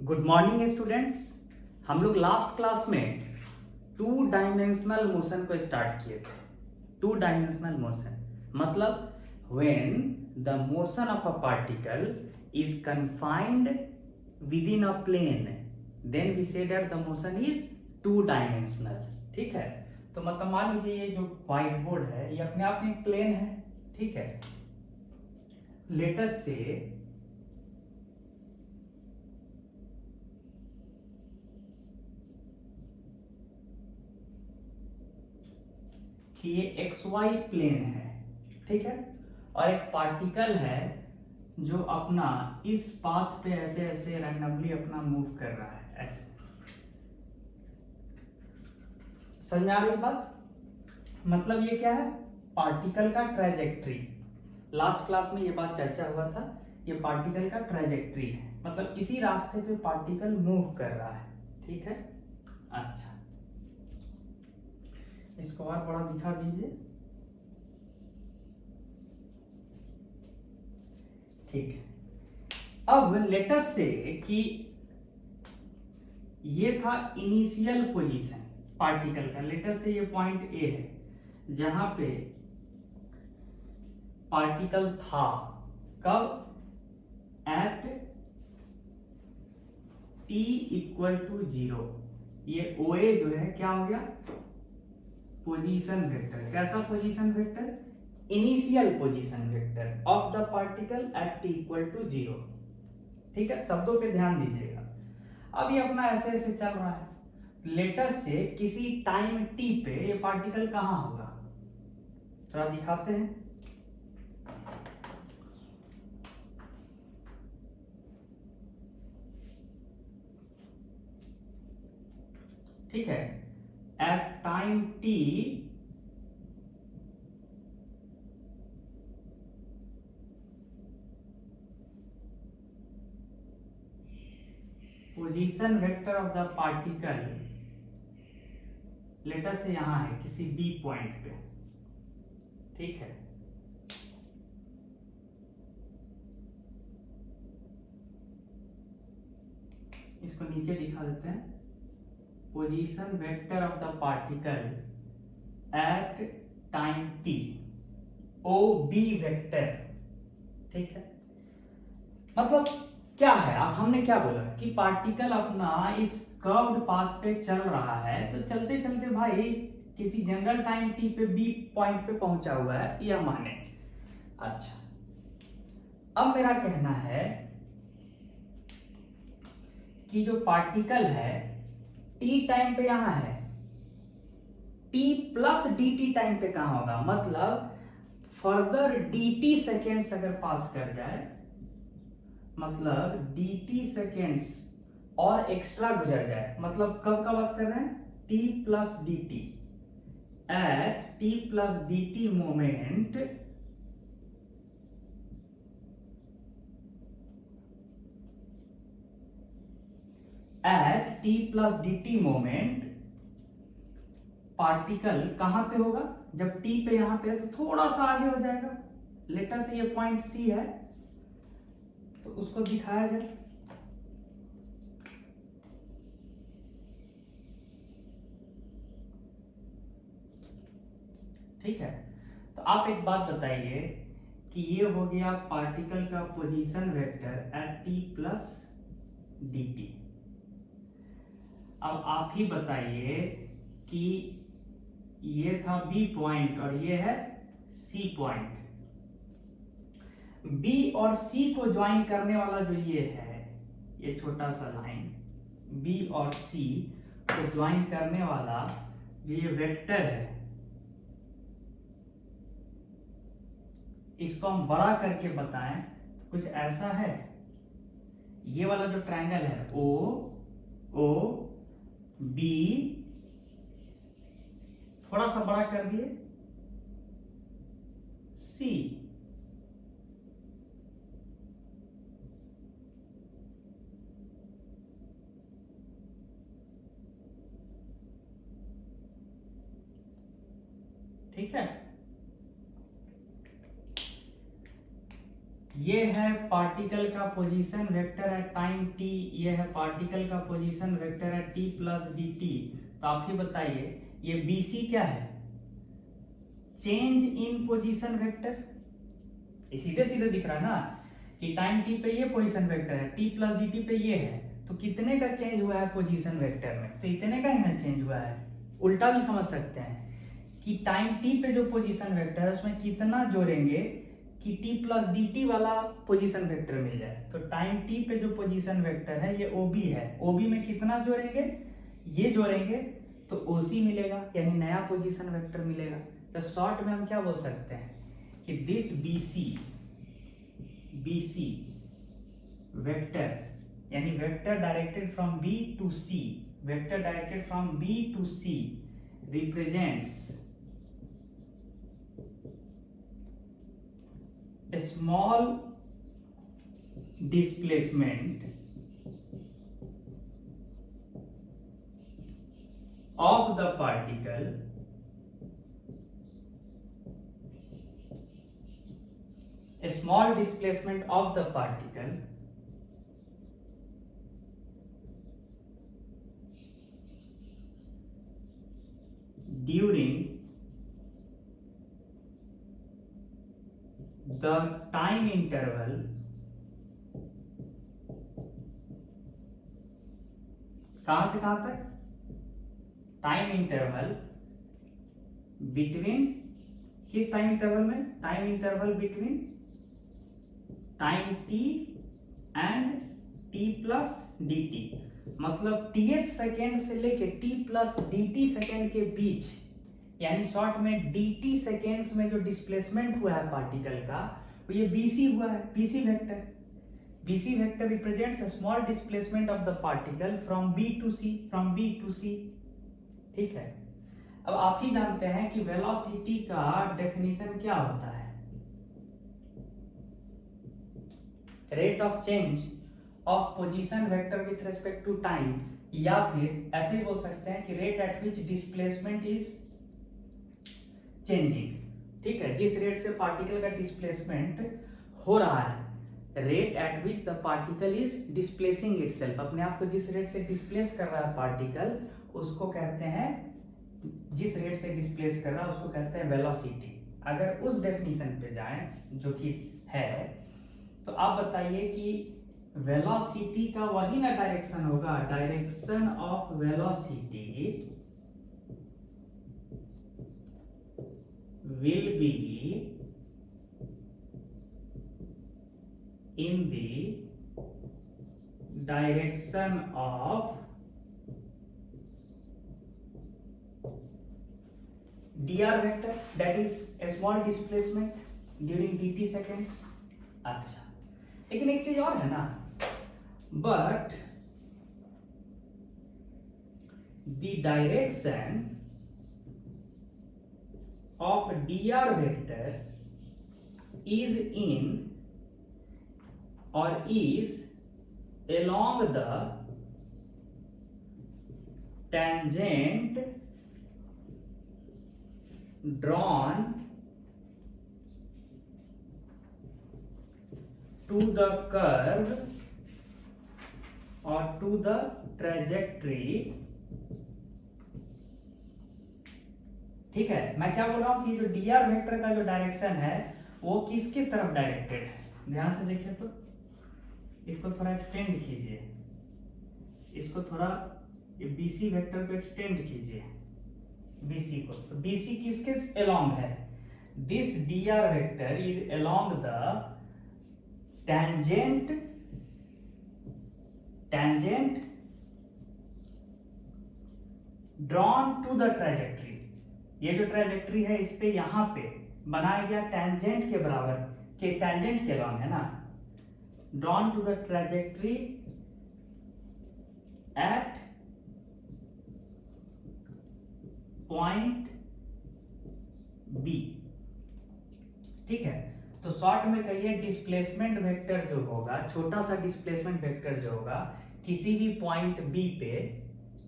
Good morning students. हम लोग last class में टू डायमेंशनल मोशन को स्टार्ट किए थे। टू डायमेंशनल मोशन मतलब when the motion of a particle is confined within a plane then we say that the motion is two dimensional. ठीक है, तो मतलब मान लीजिए ये जो व्हाइट बोर्ड है ये अपने आप में एक प्लेन है। ठीक है, लेट अस से कि ये एक्स वाई प्लेन है। ठीक है, और एक पार्टिकल है जो अपना इस पाथ पे ऐसे ऐसे रैंडमली अपना मूव कर रहा है ऐसे। समझ में आ रही बात? मतलब ये क्या है, पार्टिकल का ट्रैजेक्टरी। लास्ट क्लास में ये बात चर्चा हुआ था, ये पार्टिकल का ट्रैजेक्टरी है, मतलब इसी रास्ते पे पार्टिकल मूव कर रहा है। ठीक है, अच्छा इसको और बड़ा दिखा दीजिए। ठीक है, अब लेटस से कि ये था इनिशियल पोजीशन पार्टिकल का। लेटस से ये पॉइंट ए है जहां पे पार्टिकल था, कब? At t equal to 0। ये ओ ए जो है क्या हो गया, पोजीशन वेक्टर। कैसा position vector? Initial position vector of the particle at t equal to 0। ठीक है, शब्दों पे ध्यान दीजिएगा। अब ये अपना ऐसे ऐसे चल रहा है, लेटस से किसी टाइम t पे ये पार्टिकल कहां होगा, थोड़ा दिखाते हैं। ठीक है, at time t position vector of the particle later से यहां है किसी बी पॉइंट पे। ठीक है, इसको नीचे दिखा देते हैं। Position vector of the particle at time t, O B vector. ठीक है, मतलब क्या है, अब हमने क्या बोला कि पार्टिकल अपना इस कर्व्ड पाथ पे चल रहा है, तो चलते चलते भाई किसी जनरल टाइम टी पे बी पॉइंट पे पहुंचा हुआ है, यह माने। अच्छा, अब मेरा कहना है कि जो पार्टिकल है टी टाइम पे यहां है, T plus d T time पे कहां होगा, मतलब फर्दर डी टी सेकेंड्स अगर पास कर जाए, मतलब dt सेकेंड्स और एक्स्ट्रा गुजर जाए, मतलब कब का बात कर रहे हैं, t plus d t. At t plus d t moment at t plus d t moment particle कहां पे होगा, जब t पे यहां पे है तो थोड़ा सा आगे हो जाएगा। लेटर से ये पॉइंट c है तो उसको दिखाया जाए। ठीक है, तो आप एक बात बताइए कि ये हो गया पार्टिकल का position vector eight t plus d T. अब आप ही बताइए कि ये था B पॉइंट और ये है C पॉइंट। B और C को ज्वाइन करने वाला जो ये है, ये छोटा सा लाइन B और C को ज्वाइन करने वाला जो ये वेक्टर है, इसको हम बड़ा करके बताएं तो कुछ ऐसा है। ये वाला जो ट्रायंगल है O O B, थोड़ा सा बड़ा कर दिए C। ठीक है, ये है पार्टिकल का position vector eight time t, ये है पार्टिकल का position vector eight t plus dt। तो आप ही बताइए ये bc क्या है? Change in position vector. सीधे सीधे दिख रहा है ना कि टाइम t पे ये पोजीशन वेक्टर है, t प्लस dt पे ये है, तो कितने का चेंज हुआ है पोजीशन वेक्टर में? तो इतने का ही ना चेंज हुआ है। उल्टा भी समझ सकते हैं कि टाइम t पे जो पोजीशन वेक्टर है उसमें कितना जोड़ेंगे कि t प्लस dt वाला पोजीशन वेक्टर मिल जाए। तो टाइम t पे जो पोजीशन वेक्टर है ये OB है, OB में कितना जोड़ेंगे? ये जोड़ेंगे तो OC मिलेगा, यानी नया पोजीशन वेक्टर मिलेगा। तो शॉर्ट में हम क्या बोल सकते हैं कि दिस BC वेक्टर, यानी vector directed from B to C, vector directed from B to C represents a small displacement of the particle during the time interval कहां से कहां तक? टाइम इंटरवल बिटवीन, किस टाइम इंटरवल में? Time interval between time t and t plus dt, मतलब tth second से लेके t plus dt second के बीच, यानी शॉर्ट में dt सेकेंड्स में जो डिस्प्लेसमेंट हुआ है पार्टिकल का वो ये bc हुआ है, bc vector. bc vector represents a small displacement of the particle from b to c, ठीक है। अब आप ही जानते हैं कि वेलोसिटी का डेफिनेशन क्या होता है? Rate of change of position vector with respect to time, या फिर ऐसे ही बोल सकते हैं कि rate at which displacement is changing, ठीक है। जिस रेट से पार्टिकल का डिस्प्लेसमेंट हो रहा है, rate at which the particle is displacing itself, अपने आप को जिस रेट से डिस्प्लेस कर रहा है पार्टिकल उसको कहते हैं, जिस रेट से डिस्प्लेस कर रहा है उसको कहते हैं वेलोसिटी। अगर उस डेफिनेशन पे जाएं जो कि है, तो आप बताइए कि वेलोसिटी का वही ना डायरेक्शन होगा, direction of velocity will be in the direction of dr vector, that is a small displacement during dt seconds। अच्छा, लेकिन एक चीज और है ना, but the direction of dr vector is in or is along the tangent drawn to the curve or to the trajectory, ठीक है। मैं क्या बोल रहा हूं कि जो dr वेक्टर का जो डायरेक्शन है वो किसकी तरफ डायरेक्टेड है? ध्यान से देखिए तो, इसको थोड़ा एक्सटेंड कीजिए, इसको थोड़ा ये BC वेक्टर को एक्सटेंड कीजिए, BC को, तो BC किसके अलोंग है? This dr vector is along the tangent drawn to the trajectory। ये जो ट्रैजेक्टरी है इस पे यहां पे बनाया गया टेंजेंट के बराबर के, टेंजेंट के अलोंग है ना, drawn to the trajectory at point B, ठीक है। तो शॉर्ट में कहिए डिस्प्लेसमेंट वेक्टर जो होगा, छोटा सा डिस्प्लेसमेंट वेक्टर जो होगा किसी भी पॉइंट बी पे,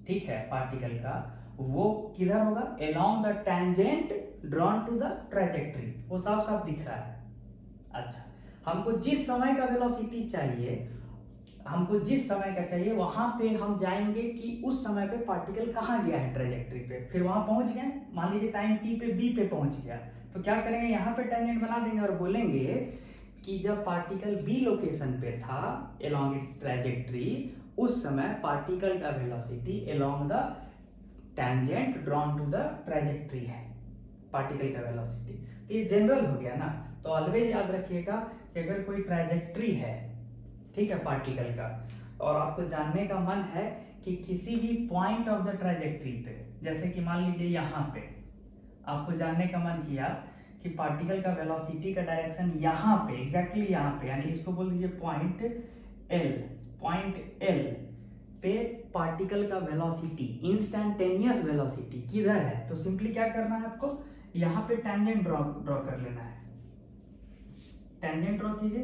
ठीक है, पार्टिकल का, वो किधर होगा? along the tangent drawn to the trajectory। वो साफ साफ दिख रहा है। अच्छा, हमको जिस समय का वेलोसिटी चाहिए, हमको जिस समय का चाहिए वहां पे हम जाएंगे कि उस समय पे पार्टिकल कहाँ गया है ट्रेजेक्ट्री पे, फिर वहां पहुंच गए, मान लीजिए टाइम टी पे बी पे पहुंच गया, तो क्या करेंगे यहाँ पे टेंजेंट बना देंगे और बोलेंगे कि जब पार्टिकल बी लोकेशन पे था अलोंग इट्स ट्रेजेक्ट्री, उस समय पार्टिकल का velocity along the tangent drawn to the trajectory है पार्टिकल का वेलोसिटी। तो ये जनरल हो गया ना, तो ऑलवेज याद रखिएगा कि अगर कोई ट्रेजेक्ट्री है, ठीक है, पार्टिकल का, और आपको जानने का मन है कि किसी भी पॉइंट ऑफ द ट्रेजेक्ट्री पे, जैसे कि मान लीजिए यहाँ पे आपको जानने का मन किया कि पार्टिकल का वेलोसिटी का डायरेक्शन यहाँ पे, एग्जैक्टली यहाँ पे, यानी इसको बोल दीजिए पॉइंट एल पे पार्टिकल का वेलोसिटी, इंस्टैन्टेनियस वेलोसिटी किधर है, तो सिंपली क्या करना है आपको, यहाँ पे टेंजेंट ड्रॉ कर लेना है। टेंजेंट ड्रॉ कीजिए,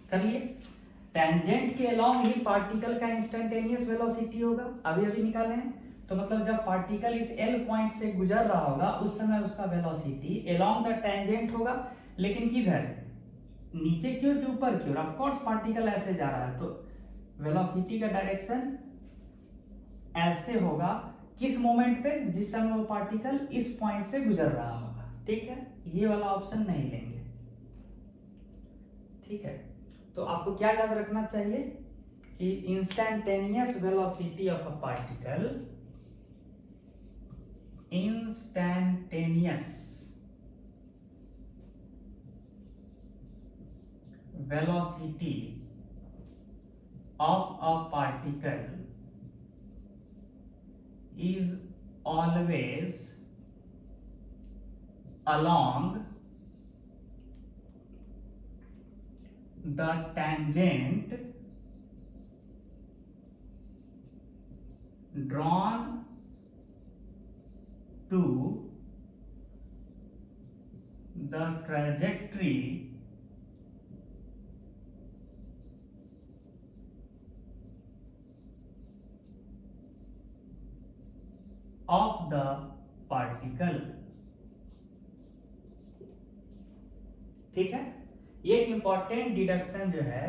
कर लिए। टेंजेंट के अलोंग ही पार्टिकल का इंस्टैन्टेनियस वेलोसिटी होगा, अभी निकाले हैं, तो मतलब जब पार्टिकल इस एल पॉइंट से गुजर रहा होगा उस समय उसका वेलोसिटी अलोंग द टेंजेंट होगा, लेकिन किधर, नीचे की ओर कि ऊपर की ओर, ऑफ कोर्स पार्टिकल ऐसे जा रहा है तो वेलोसिटी का डायरेक्शन ऐसे होगा, किस मोमेंट पे, जिस समय वो पार्टिकल इस पॉइंट से गुजर रहा होगा, ठीक है, ये वाला ऑप्शन नहीं लेंगे, ठीक है। तो आपको क्या याद रखना चाहिए कि instantaneous velocity of a particle, instantaneous velocity of a particle is always along the tangent drawn to the trajectory of the particle, ठीक है। ये एक इंपॉर्टेंट डिडक्शन जो है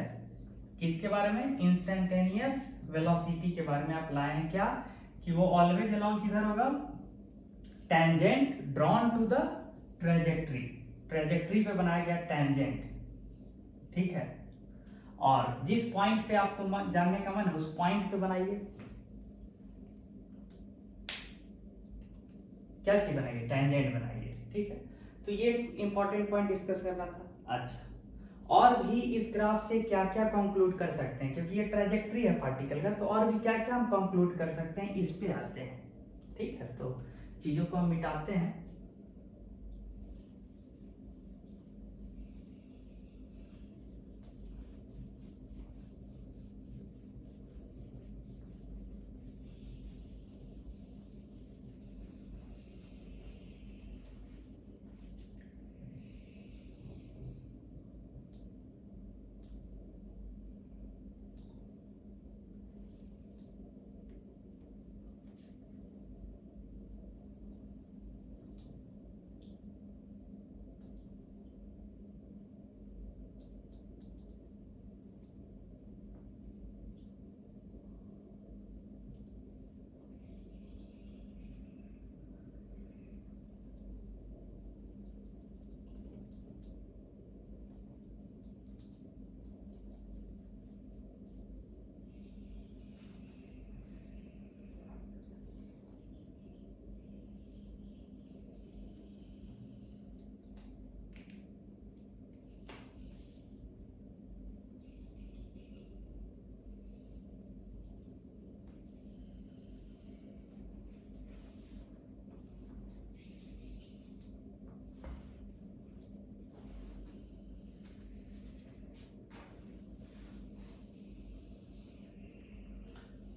किसके बारे में, इंस्टैन्टेनियस वेलोसिटी के बारे में आप लाए हैं, क्या कि वो ऑलवेज अलोंग किधर होगा, tangent drawn to the trajectory, trajectory पे बनाया गया टेंजेंट, ठीक है, और जिस पॉइंट पे आपको जानने का मन है उस पॉइंट पे बनाइए, क्या चीज बनाइए, टेंजेंट बनाइए, ठीक है। तो ये इंपॉर्टेंट पॉइंट डिस्कस करना था। अच्छा, और भी इस ग्राफ से क्या क्या कंक्लूड कर सकते हैं, क्योंकि ये ट्रेजेक्ट्री है पार्टिकल का, तो और भी क्या क्या हम कंक्लूड कर सकते हैं, इस पे आते हैं, ठीक है। तो चीजों को हम मिटाते हैं,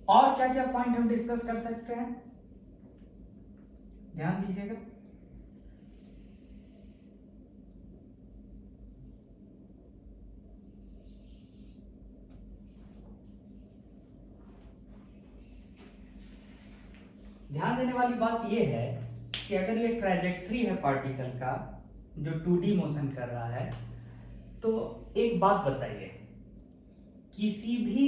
और क्या क्या पॉइंट हम डिस्कस कर सकते हैं, कीजिएगा। ध्यान देने वाली बात यह है कि अगर ये ट्रैजेक्टरी है पार्टिकल का जो 2D मोशन कर रहा है, तो एक बात बताइए, किसी भी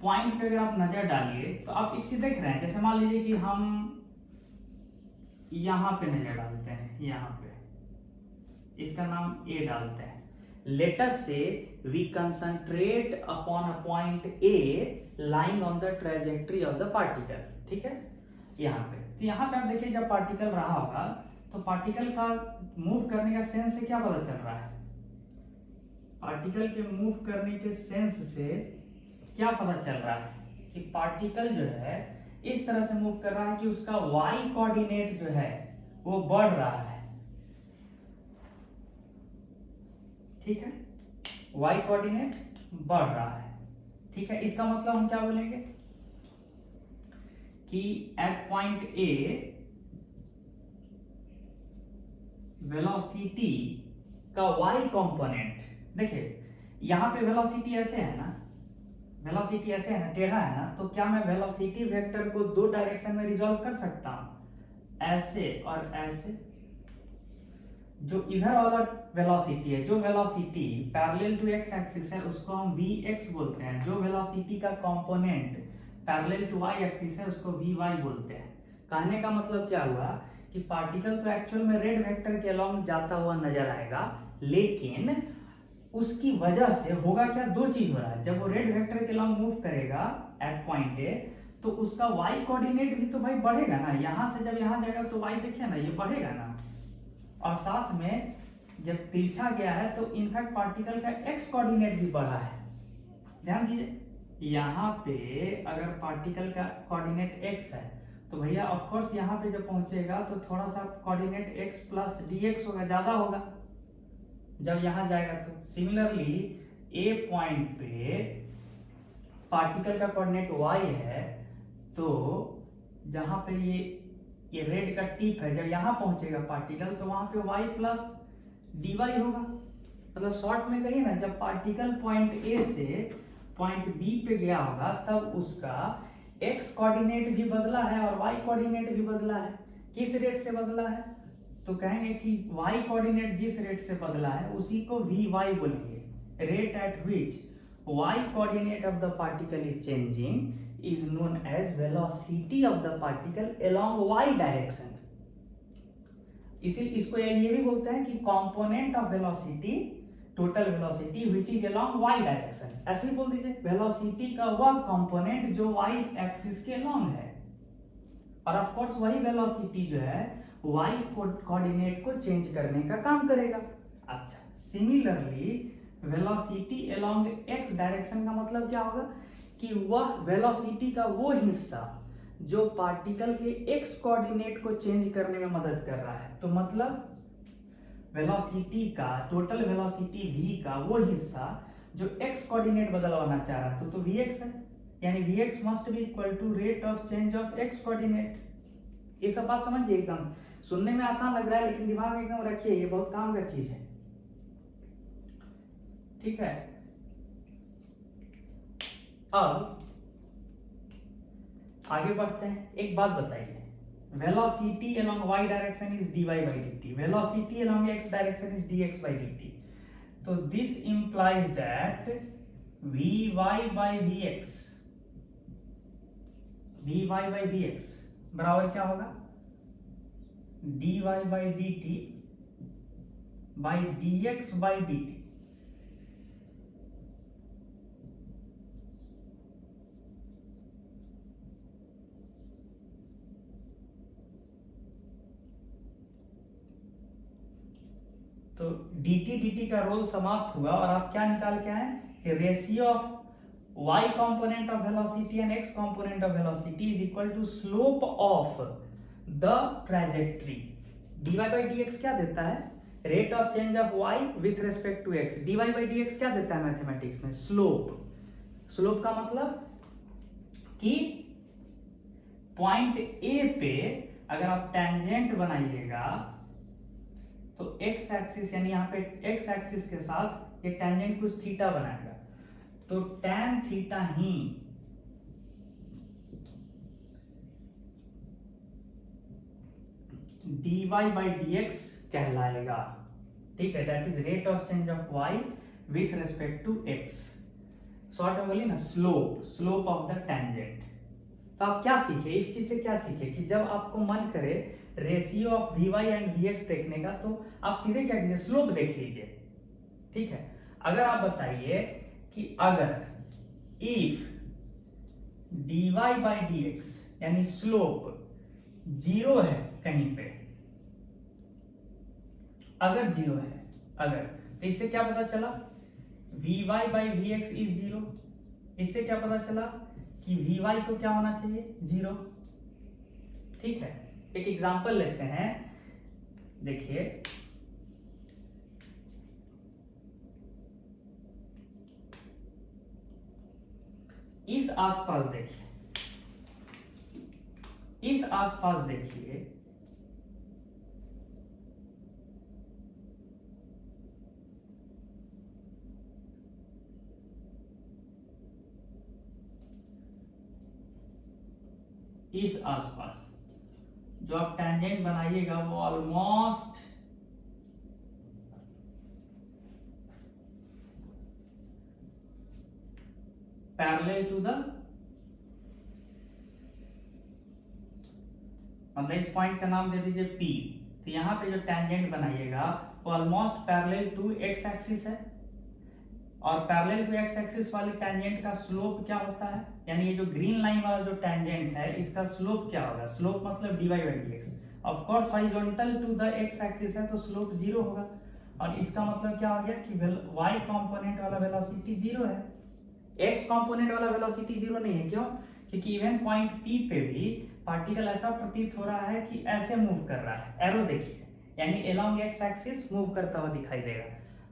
पॉइंट पे अगर आप नजर डालिए तो आप एक चीज देख रहे हैं, जैसे मान लीजिए कि हम यहां पे नजर डालते हैं, यहां पे इसका नाम A डालते हैं। Let us say we concentrate upon a point A lying on the trajectory of the particle, ठीक है, यहाँ पे। तो यहाँ पे आप देखिए जब पार्टिकल रहा होगा तो पार्टिकल का मूव करने का सेंस से क्या पता चल रहा है, पार्टिकल के मूव करने के सेंस से क्या पता चल रहा है कि पार्टिकल जो है इस तरह से मूव कर रहा है कि उसका y कोऑर्डिनेट जो है वो बढ़ रहा है, ठीक है, y कोऑर्डिनेट बढ़ रहा है, ठीक है। इसका मतलब हम क्या बोलेंगे कि एट पॉइंट A वेलोसिटी का y कंपोनेंट, देखिए यहां पे वेलोसिटी ऐसे है ना, वेलोसिटी ऐसे है ना, टेढ़ा है ना, तो क्या मैं वेलोसिटी वेक्टर को दो डायरेक्शन में रिजॉल्व कर सकता हूं, ऐसे और ऐसे। जो इधर वाला वेलोसिटी है, जो velocity parallel to x axis है उसको हम vx बोलते हैं, जो वेलोसिटी का component parallel to y axis है उसको vy बोलते हैं। कहने का मतलब क्या हुआ कि पार्टिकल तो एक्चुअल में रेड वेक्टर के अलोंग जाता हुआ नजर आएगा, लेकिन उसकी वजह से होगा क्या, दो चीज हो रहा है। जब वो रेड वेक्टर के अलोंग मूव करेगा एट पॉइंट ए, तो उसका y कोऑर्डिनेट भी तो भाई बढ़ेगा ना, यहां से जब यहां जाएगा तो y देखिए ना ये बढ़ेगा ना, और साथ में जब तिरछा गया है तो इनफैक्ट पार्टिकल का x कोऑर्डिनेट भी बढ़ा है। ध्यान दीजिए, यहाँ पे अगर पार्टिकल का कोऑर्डिनेट x है तो भैया ऑफ कोर्स यहाँ पे जब पहुंचेगा तो थोड़ा सा कोऑर्डिनेट x प्लस dx होगा, ज्यादा होगा जब यहां जाएगा। तो सिमिलरली ए पॉइंट पे पार्टिकल का कोऑर्डिनेट y है, तो जहां पे ये रेड का टिप है, जब यहां पहुंचेगा पार्टिकल तो वहां पे y प्लस dy होगा। मतलब शॉर्ट में कहिए ना, जब पार्टिकल पॉइंट A से पॉइंट B पे गया होगा तब उसका x कोऑर्डिनेट भी बदला है और y कोऑर्डिनेट भी बदला है। किस रेट से बदला है, तो कहेंगे कि y कोऑर्डिनेट जिस रेट से बदला है उसी को vy बोलेंगे। Rate at which y coordinate of the particle is changing is known as velocity of the particle along y direction. इसीलिए इसको ये भी बोलते हैं कि component of velocity, total velocity which is along y direction. ऐसे ही बोल दीजिए, वेलोसिटी का वह कंपोनेंट जो y एक्सिस के अलोंग है, और ऑफ कोर्स वही वेलोसिटी जो है y कोऑर्डिनेट को चेंज करने का काम करेगा। अच्छा, similarly velocity along x direction का मतलब क्या होगा कि वह वेलोसिटी का वो हिस्सा जो पार्टिकल के x कोऑर्डिनेट को चेंज करने में मदद कर रहा है। तो मतलब वेलोसिटी का, टोटल वेलोसिटी v का वो हिस्सा जो x कोऑर्डिनेट बदलवाना चाह रहा है तो vx है, यानी vx must be equal to rate of change of x coordinate. ये सब बात समझिए, एकदम सुनने में आसान लग रहा है लेकिन दिमाग में एकदम रखिए, ये बहुत काम का चीज है, ठीक है। अब आगे बढ़ते हैं। एक बात बताइए, velocity along y direction is dy by dt, velocity along x direction is dx by dt। तो this implies that vy by vx, vy by vx बराबर क्या होगा, dy by dt by dx by dt। तो dt का role समाप्त हुआ और आप क्या निकाल के आए कि ratio of y component of velocity and x component of velocity is equal to slope of the trajectory। dy by dx क्या देता है, rate of change of y with respect to x। dy by dx क्या देता है mathematics में, slope. Slope का मतलब कि पॉइंट ए पे अगर आप टेंजेंट बनाइएगा तो एक्स एक्सिस, यानी यहाँ पे एक्स एक्सिस के साथ एक टेंजेंट कुछ थीटा बनाएगा, तो tan थीटा ही dy बाई dx कहलाएगा। ठीक है, that is rate of change of y with respect to x। Short में बोलिए ना, स्लोप ऑफ द टेंजेंट। तो आप क्या सीखे इस चीज से, क्या सीखे कि जब आपको मन करे ratio of vy and vx देखने का, तो आप सीधे क्या कीजिए, स्लोप देख लीजिए। ठीक है, अगर आप बताइए कि अगर इफ dy बाई dx यानी स्लोप 0 है कहीं पे, अगर 0 है, अगर, तो इससे क्या पता चला vy बाई vx इज 0। इससे क्या पता चला कि vy को क्या होना चाहिए, 0। ठीक है, एक एग्जांपल लेते हैं, देखिए इस आसपास देखिए, इस आसपास देखिए, इस आसपास जो आप टेंजेंट बनाइएगा वो ऑलमोस्ट पैरेलल टू द, मतलब इस पॉइंट का नाम दे दीजिए P। तो यहां पे जो टेंजेंट बनाइएगा वो almost parallel to x axis है, और पैरेलल टू एक्स एक्सिस वाले टेंजेंट का स्लोप क्या होता है, यानी ये जो ग्रीन लाइन वाला जो टेंजेंट है इसका स्लोप क्या होगा, स्लोप मतलब dy by dx। Of course horizontal to the x axis है तो स्लोप 0 होगा, और इसका मतलब क्या हो गया कि y कंपोनेंट वाला वेलोसिटी 0 है, x कंपोनेंट वाला वेलोसिटी 0 नहीं है। क्यों? क्योंकि इवन पॉइंट P पे भी पार्टिकल ऐसा प्रतीत हो रहा है कि ऐसे मूव कर रहा है, एरो देखिए, यानी अलोंग एक्स एक्सिस मूव करता हुआ दिखाई देगा।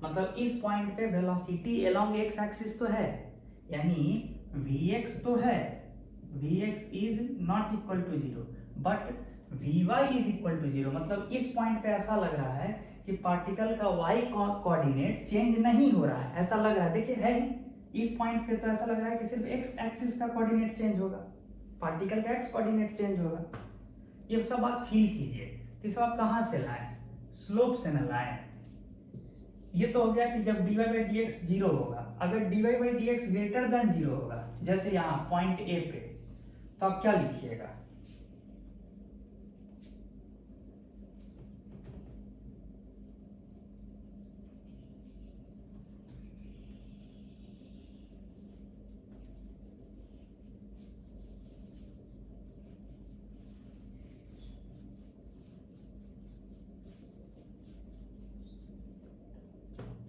मतलब इस पॉइंट पे वेलोसिटी अलोंग एक्स एक्सिस तो है, यानी vx तो है, vx is not equal to 0, but vy is equal to 0। मतलब इस पॉइंट पे ऐसा लग रहा है कि पार्टिकल का y कोऑर्डिनेट चेंज नहीं हो रहा है, ऐसा लग रहा है। देखिए है ही, इस पॉइंट पे तो ऐसा लग रहा है कि सिर्फ x एक्सिस का कोऑर्डिनेट चेंज होगा, पार्टिकल का x कोऑर्डिनेट चेंज होगा। ये सब बात फील कीजिए। तो इसे आप कहां से लाएं, स्लोप से न लाएं। ये तो हो गया कि जब dy बाई dx 0 होगा, अगर dy by dx greater than 0 होगा, जैसे यहां पॉइंट A पे, तो आप क्या लिखिएगा,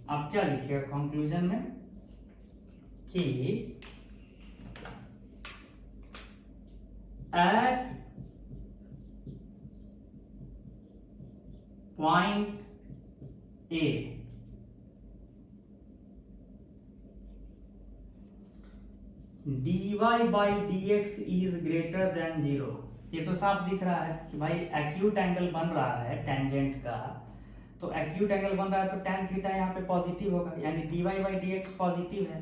आप क्या लिखिएगा कंक्लूजन में कि at point A dy by dx is greater than 0। ये तो साफ दिख रहा है कि भाई एक्यूट एंगल बन रहा है टेंजेंट का, तो एक्यूट एंगल बन रहा है तो tan थीटा यहाँ पे पॉजिटिव होगा, यानी dy बाई dx पॉजिटिव है।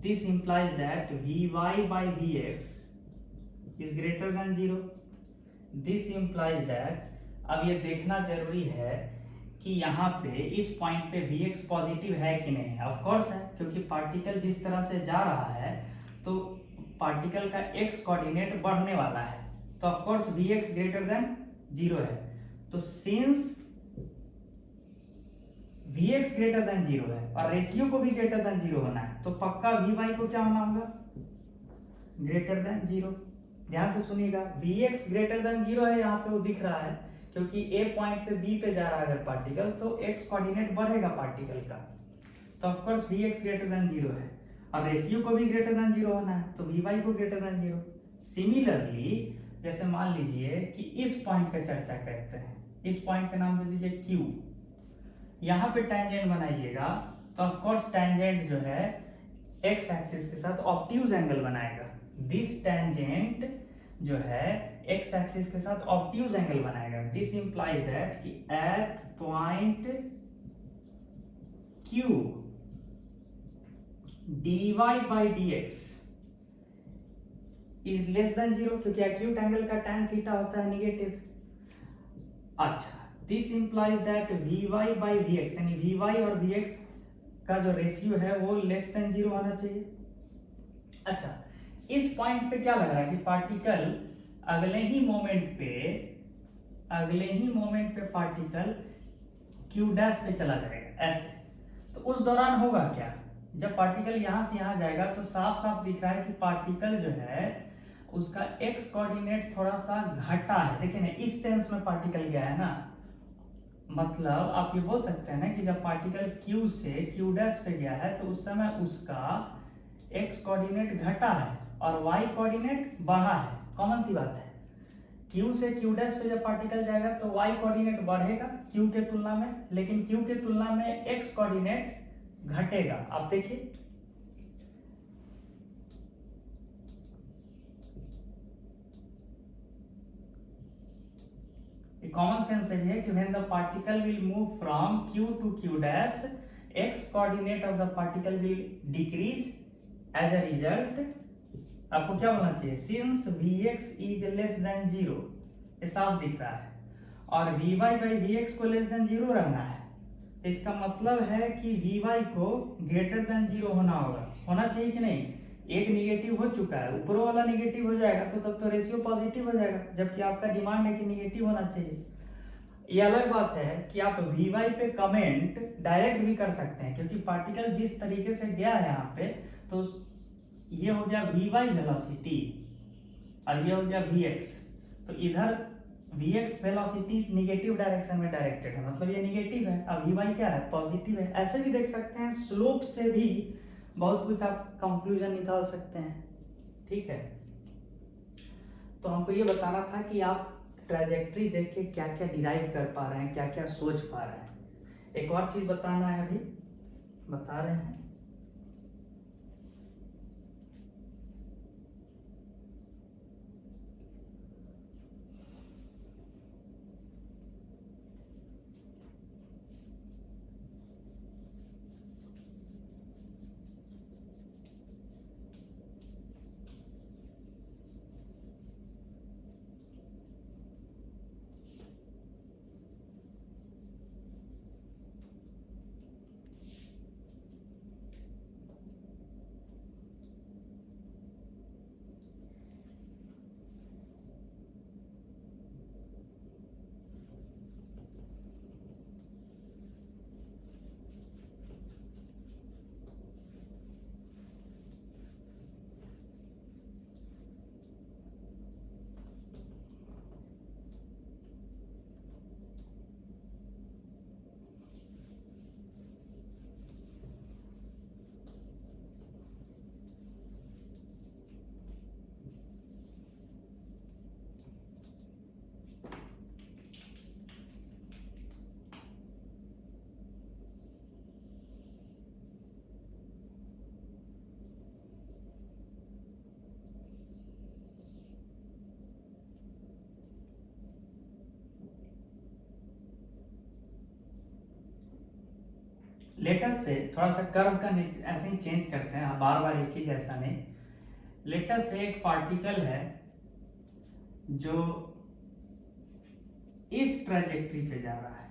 This implies that vy by vx is greater than 0। This implies that, अब ये देखना जरूरी है कि यहाँ पे इस पॉइंट पे vx पॉजिटिव है कि नहीं है। ऑफ कोर्स है, क्योंकि पार्टिकल जिस तरह से जा रहा है तो पार्टिकल का x कोऑर्डिनेट बढ़ने वाला है, तो of course vx greater than 0 है। तो सिंस vx ग्रेटर देन 0 है और रेशियो को भी ग्रेटर देन 0 होना है, तो पक्का vy को क्या होना होगा, ग्रेटर देन 0। ध्यान से सुनिएगा, vx ग्रेटर देन 0 है, यहाँ पे वो दिख रहा है क्योंकि a पॉइंट से b पे जा रहा है अगर पार्टिकल, तो x कोऑर्डिनेट बढ़ेगा पार्टिकल का, तो of course vx greater than 0 है, और रेशियो को भी ग्रेटर देन 0 होना है, तो vy को ग्रेटर देन 0। सिमिलरली जैसे मान लीजिए कि इस पॉइंट का चर्चा करते हैं, इस पॉइंट का नाम दे दीजिए Q। यहाँ पे टेंजेंट बनाइएगा तो ऑफ कोर्स टेंजेंट जो है x एक्सिस के साथ ऑब्ट्यूज एंगल बनाएगा। दिस टेंजेंट जो है एक्स एक्सिस के साथ ऑब्ट्यूज एंगल बनाएगा। दिस इंप्लाइज दैट कि at point Q dy by dx is less than 0, क्योंकि एक्यूट एंगल का tan थीटा होता है निगेटिव। अच्छा, this implies that vy by vx यानी vy और vx का जो रेशियो है वो लेस देन 0 होना चाहिए। अच्छा, इस पॉइंट पे क्या लग रहा है कि पार्टिकल अगले ही मोमेंट पे पार्टिकल q डैश पे चला जाएगा ऐसे। तो उस दौरान होगा क्या, जब पार्टिकल यहां से यहां जाएगा तो साफ साफ दिख रहा है कि पार्टिकल जो है उसका x कोऑर्डिनेट थोड़ा सा घटा है। देखिए ना, इस सेंस में पार्टिकल गया है ना, मतलब आप ये बोल सकते हैं ना कि जब पार्टिकल q से q डैश पे गया है तो उस समय उसका x कोऑर्डिनेट घटा है और y कोऑर्डिनेट बढ़ा है। कॉमन सी बात है, q से q डैश पे जब पार्टिकल जाएगा तो y कोऑर्डिनेट बढ़ेगा q के तुलना में, लेकिन q के तुलना में x कोऑर्डिनेट घटेगा। आप देखिए, कॉमन सेंस है कि when the particle will move from q to q dash x coordinate of the particle will decrease. As a result आपको क्या बोलना चाहिए, since vx is less than 0, ये साफ दिख रहा है, और vy बाई vx को लेस देन 0 रहना है। इसका मतलब है कि vy को ग्रेटर देन 0 होना चाहिए कि नहीं। एक निगेटिव हो चुका है, ऊपरों वाला निगेटिव हो जाएगा तो तब तो रेशियो पॉजिटिव हो जाएगा, जबकि आपका डिमांड है कि निगेटिव होना चाहिए। ये अलग बात है कि आप vy पे कमेंट डायरेक्ट भी कर सकते हैं, क्योंकि पार्टिकल जिस तरीके से गया है यहाँ पे, तो ये हो गया vy वेलोसिटी और ये हो गया vx। तो इधर vx वेलोसिटी निगेटिव डायरेक्शन में डायरेक्टेड है, मतलब ये निगेटिव है, अब vy क्या है, पॉजिटिव है। ऐसे भी देख सकते हैं, स्लोप से भी बहुत कुछ आप कंक्लूजन निकाल सकते हैं। ठीक है, तो हमको ये बताना था कि आप ट्रैजेक्टरी देख के क्या क्या डिराइव कर पा रहे हैं, क्या क्या सोच पा रहे हैं। एक और चीज बताना है, अभी बता रहे हैं। लेटस से थोड़ा सा कर्व का ऐसे ही चेंज करते हैं, बार बार एक ही जैसा नहीं। लेटस से एक पार्टिकल है जो इस ट्रैजेक्टरी पे जा रहा है।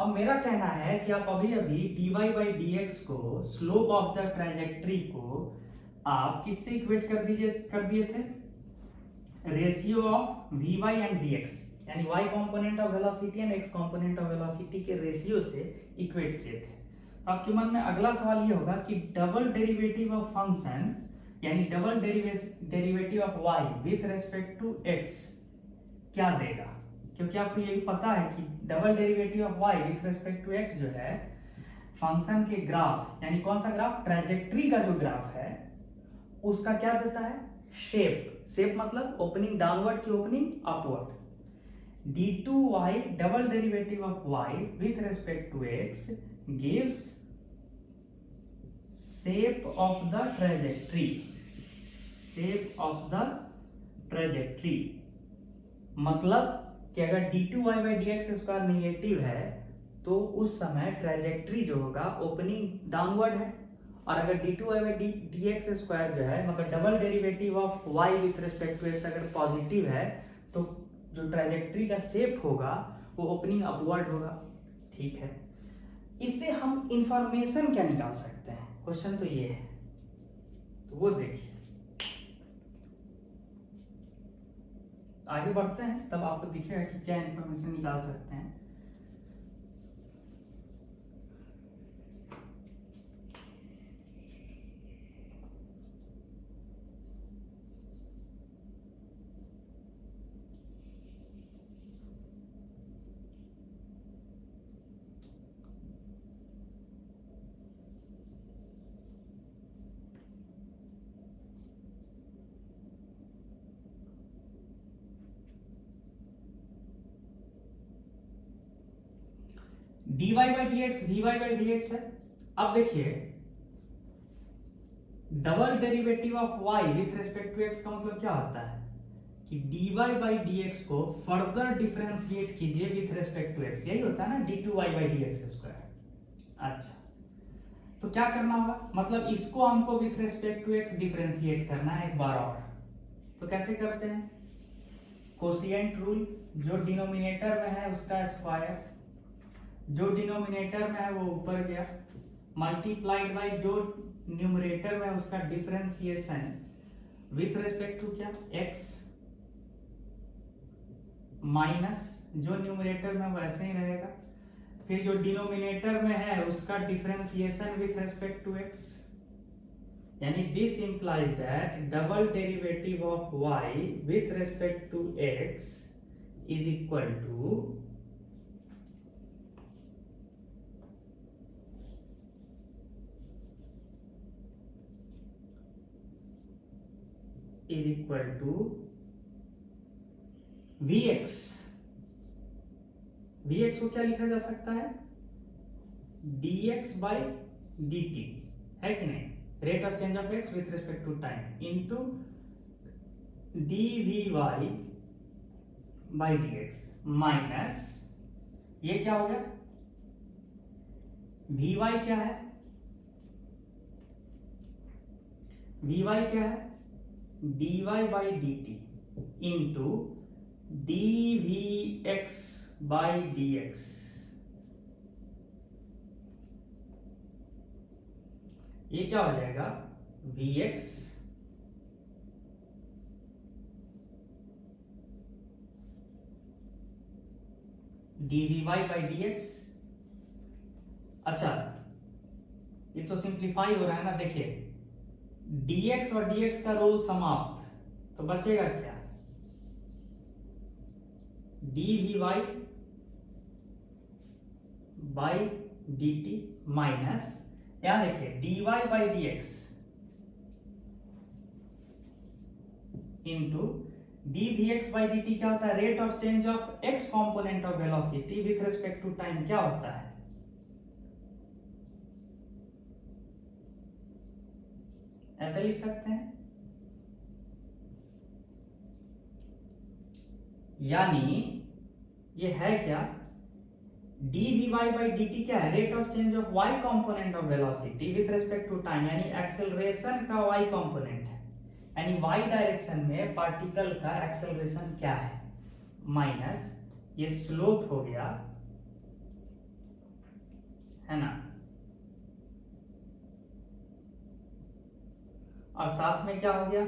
अब मेरा कहना है कि आप अभी अभी dy बाई dx को, स्लोप ऑफ द ट्रैजेक्टरी को आप किससे इक्वेट कर दिए थे, ratio of vy and dx, यानी y component of velocity and x component of velocity के रेशियो से इक्वेट किए थे। तो आपके मन में अगला सवाल ये होगा कि डबल डेरिवेटिव ऑफ फंक्शन, यानी double derivative of y with respect to x क्या देगा, क्योंकि आपको यही पता है कि double derivative of y with respect to x जो है फंक्शन के ग्राफ, यानी कौन सा ग्राफ, ट्रैजेक्टरी का जो ग्राफ है उसका क्या देता है, शेप मतलब ओपनिंग डाउनवर्ड की opening upward. d2y double derivative of y with respect to x gives shape of the trajectory, shape of the trajectory मतलब कि अगर d2y/dx² निगेटिव है तो उस समय ट्रेजेक्ट्री जो होगा ओपनिंग डाउनवर्ड है, और अगर d2y/dx² जो है मतलब double derivative of y with respect to x अगर पॉजिटिव है तो जो ट्रेजेक्ट्री का शेप होगा वो ओपनिंग अपवर्ड होगा। ठीक है, इससे हम इंफॉर्मेशन क्या निकाल सकते हैं, क्वेश्चन तो ये है, तो वो देखिए। आगे बढ़ते हैं तब आपको दिखेगा कि क्या इंफॉर्मेशन निकाल सकते हैं। dy/dx है। अब देखिए double derivative of y with respect to x का मतलब क्या होता है कि dy/dx को फर्दर डिफरेंशिएट कीजिए विथ रिस्पेक्ट टू x, यही होता है ना d2y/dx²। अच्छा, तो क्या करना होगा, मतलब इसको हमको with respect to x differentiate करना है एक बार और। तो कैसे करते हैं, कोशिएंट रूल, जो डिनोमिनेटर में है उसका स्क्वायर, जो डिनोमिनेटर में है वो ऊपर गया, मल्टीप्लाइड बाय जो न्यूमरेटर में उसका डिफरेंशिएशन विथ रिस्पेक्ट टू क्या x, माइनस जो न्यूमरेटर में वैसे ही रहेगा, फिर जो डिनोमिनेटर में है उसका differentiation with respect to x, यानी this implies that double derivative of y with respect to x is equal to vx। vx को क्या लिखा जा सकता है, dx/dt है कि नहीं, rate of change of x with respect to time into dvy/dx minus ये क्या हो गया, vy क्या है, vy क्या है dy/dt इंटू dvx/dx। ये क्या हो जाएगा, vx dvy/dx। अच्छा, ये तो सिंप्लीफाई हो रहा है ना, देखिए dx और dx का रोल समाप्त, तो बचेगा क्या, dvy/dt माइनस यहां देखिए dy/dx इंटू dvx/dt क्या होता है, rate of change of x component of velocity with respect to time क्या होता है, ऐसे लिख सकते हैं, यानी ये है क्या, dvy/dt क्या है, rate of change of y component of velocity with respect to time, यानी एक्सेलरेशन का y कॉम्पोनेंट है, यानी y डायरेक्शन में पार्टिकल का एक्सेलरेशन क्या है, माइनस ये स्लोप हो गया है ना, और साथ में क्या हो गया,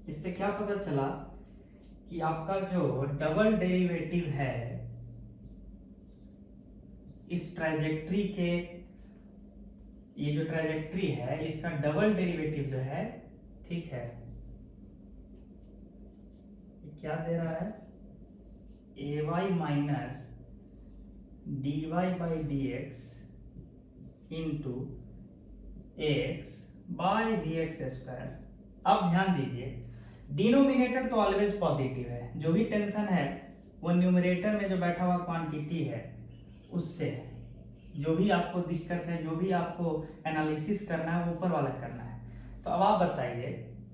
इससे क्या पता चला कि आपका जो डबल डेरिवेटिव है इस ट्राइजेक्ट्री के, ये जो ट्राइजेक्ट्री है इसका डबल डेरिवेटिव जो है, ठीक है, क्या दे रहा है, ay minus dy/dx into x by v x square. अब ध्यान दीजिए, डिनोमिनेटर तो ऑलवेज पॉजिटिव है, जो भी टेंशन है वो न्यूमरेटर में जो बैठा हुआ क्वांटिटी है उससे है। जो भी आपको दिक्कत है, जो भी आपको एनालिसिस करना है वो ऊपर वाला करना है। तो अब आप बताइए,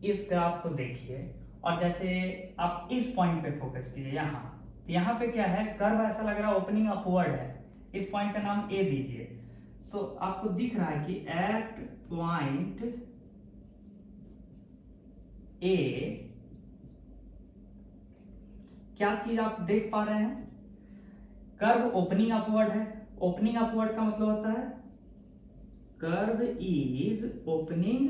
इस ग्राफ को देखिए और जैसे आप इस पॉइंट पे फोकस कीजिए, यहाँ पे क्या है, कर्व ऐसा लग रहा है ओपनिंग अपवर्ड है। इस पॉइंट का नाम ए दीजिए। तो आपको दिख रहा है कि एट पॉइंट ए क्या चीज आप देख पा रहे हैं, कर्व ओपनिंग अपवर्ड है। ओपनिंग अपवर्ड का मतलब होता है कर्व इज ओपनिंग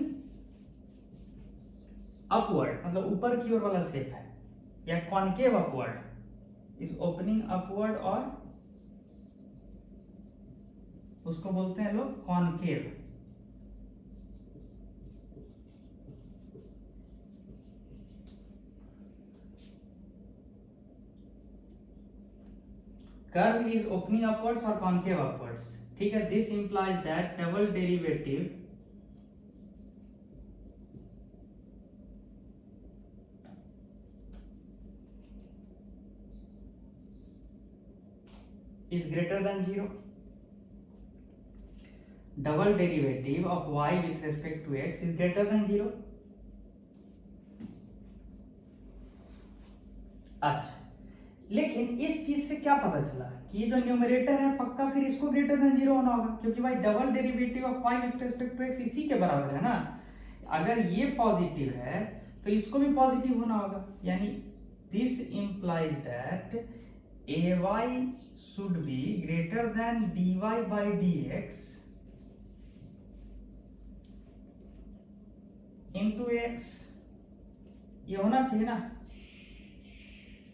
अपवर्ड, मतलब ऊपर की ओर वाला शेप है, या concave upward is opening upward, और उसको बोलते हैं लोग concave. Curve is opening upwards और कॉनकेव अपवर्ड्स, ठीक है। This implies that double derivative is greater than 0. Double derivative of y with respect to x is greater than 0. अच्छा, लेकिन इस चीज से क्या पता चला कि ये जो न्यूमरेटर है पक्का फिर इसको ग्रेटर देन 0 होना होगा, क्योंकि भाई double derivative of y with respect to x इसी के बराबर है ना। अगर ये पॉजिटिव है तो इसको भी पॉजिटिव होना होगा, यानी this implies that ay should be greater than dy by dx into x। ये होना चाहिए ना।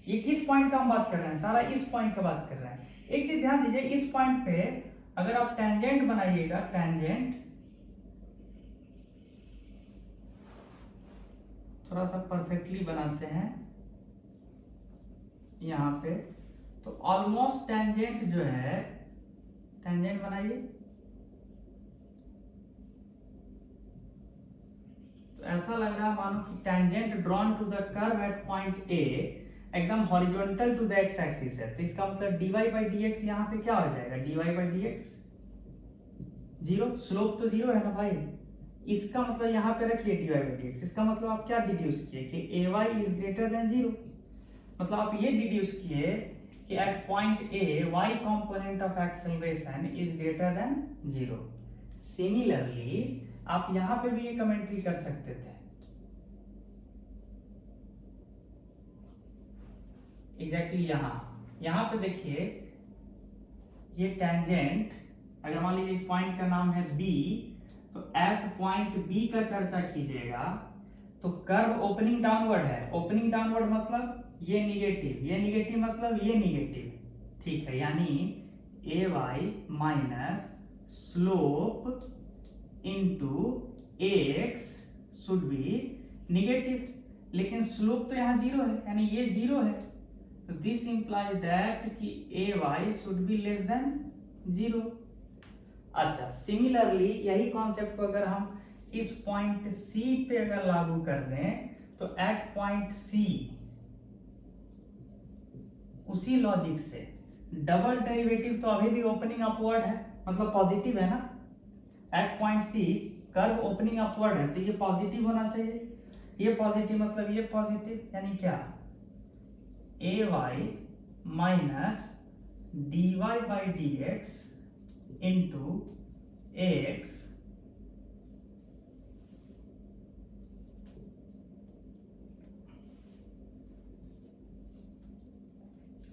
ये किस पॉइंट का हम बात कर रहे हैं, सारा इस पॉइंट का बात कर रहे हैं। एक चीज ध्यान दीजिए, इस पॉइंट पे अगर आप टेंजेंट बनाइएगा, टेंजेंट थोड़ा सा परफेक्टली बनाते हैं यहां पे, तो ऑलमोस्ट टेंजेंट जो है, टेंजेंट बनाइए तो ऐसा लग रहा है मानो कि tangent drawn to the curve at point A एकदम horizontal to the x axis है। तो इसका मतलब dy बाई dx यहाँ पे क्या हो जाएगा, dy बाई dx 0, स्लोप तो 0 है ना भाई। इसका मतलब यहाँ पे रखिए dy बाई dx, इसका मतलब आप क्या डिड्यूस किए कि ay इज ग्रेटर देन 0। मतलब आप ये डिड्यूस किए कि at point A y component of acceleration is greater than 0। Similarly आप यहां पे भी ये कमेंट्री कर सकते थे, एग्जैक्टली यहां पे देखिए, ये टेंजेंट अगर मान लीजिए इस पॉइंट का नाम है B, तो एट पॉइंट B का चर्चा कीजिएगा तो कर्व ओपनिंग डाउनवर्ड है। ओपनिंग डाउनवर्ड मतलब ये निगेटिव मतलब ये निगेटिव, ठीक है। यानी ay minus slope into ax should be negative, लेकिन स्लोप तो यहाँ 0 है, यानी ये 0 है। तो दिस इंप्लाइज दैट कि ay should be less than 0। अच्छा, सिमिलरली यही कॉन्सेप्ट को अगर हम इस पॉइंट C पे अगर लागू कर दें तो एट पॉइंट C उसी लॉजिक से डबल डेरिवेटिव तो अभी भी ओपनिंग अपवर्ड है, मतलब पॉजिटिव है ना। At point C curve opening upward है तो ये पॉजिटिव होना चाहिए। ये पॉजिटिव मतलब ये पॉजिटिव, यानी क्या, ay minus dy by dx into ax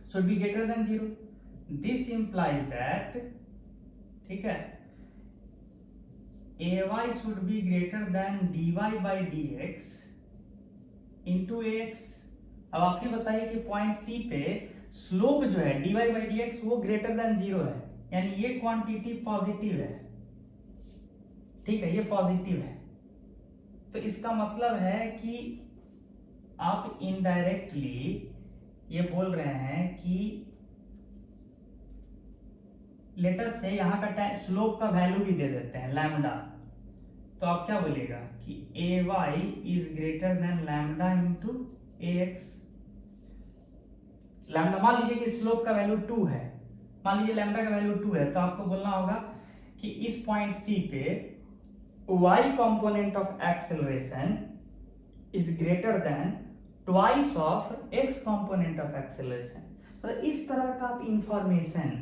should be greater than 0. This implies that, ठीक है, ay should be greater than dy by dx into ax। अब आप ये बताइए कि पॉइंट C पे स्लोप जो है dy by dx वो ग्रेटर देन 0 है, यानी ये क्वांटिटी पॉजिटिव है, ठीक है, ये पॉजिटिव है। तो इसका मतलब है कि आप इनडायरेक्टली ये बोल रहे हैं कि लेटर से यहां का स्लोप का वैल्यू भी दे देते हैं लैम्डा, तो आप क्या बोलेगा कि A Y is greater than lambda into A X. Lambda मान लीजिए कि स्लोप का वैल्यू 2 है, मान लीजिए लैम्डा का वैल्यू 2 है, तो आपको बोलना होगा कि इस पॉइंट सी पे y component of acceleration is greater than twice of x component of acceleration। मतलब इस तरह का आप इंफॉर्मेशन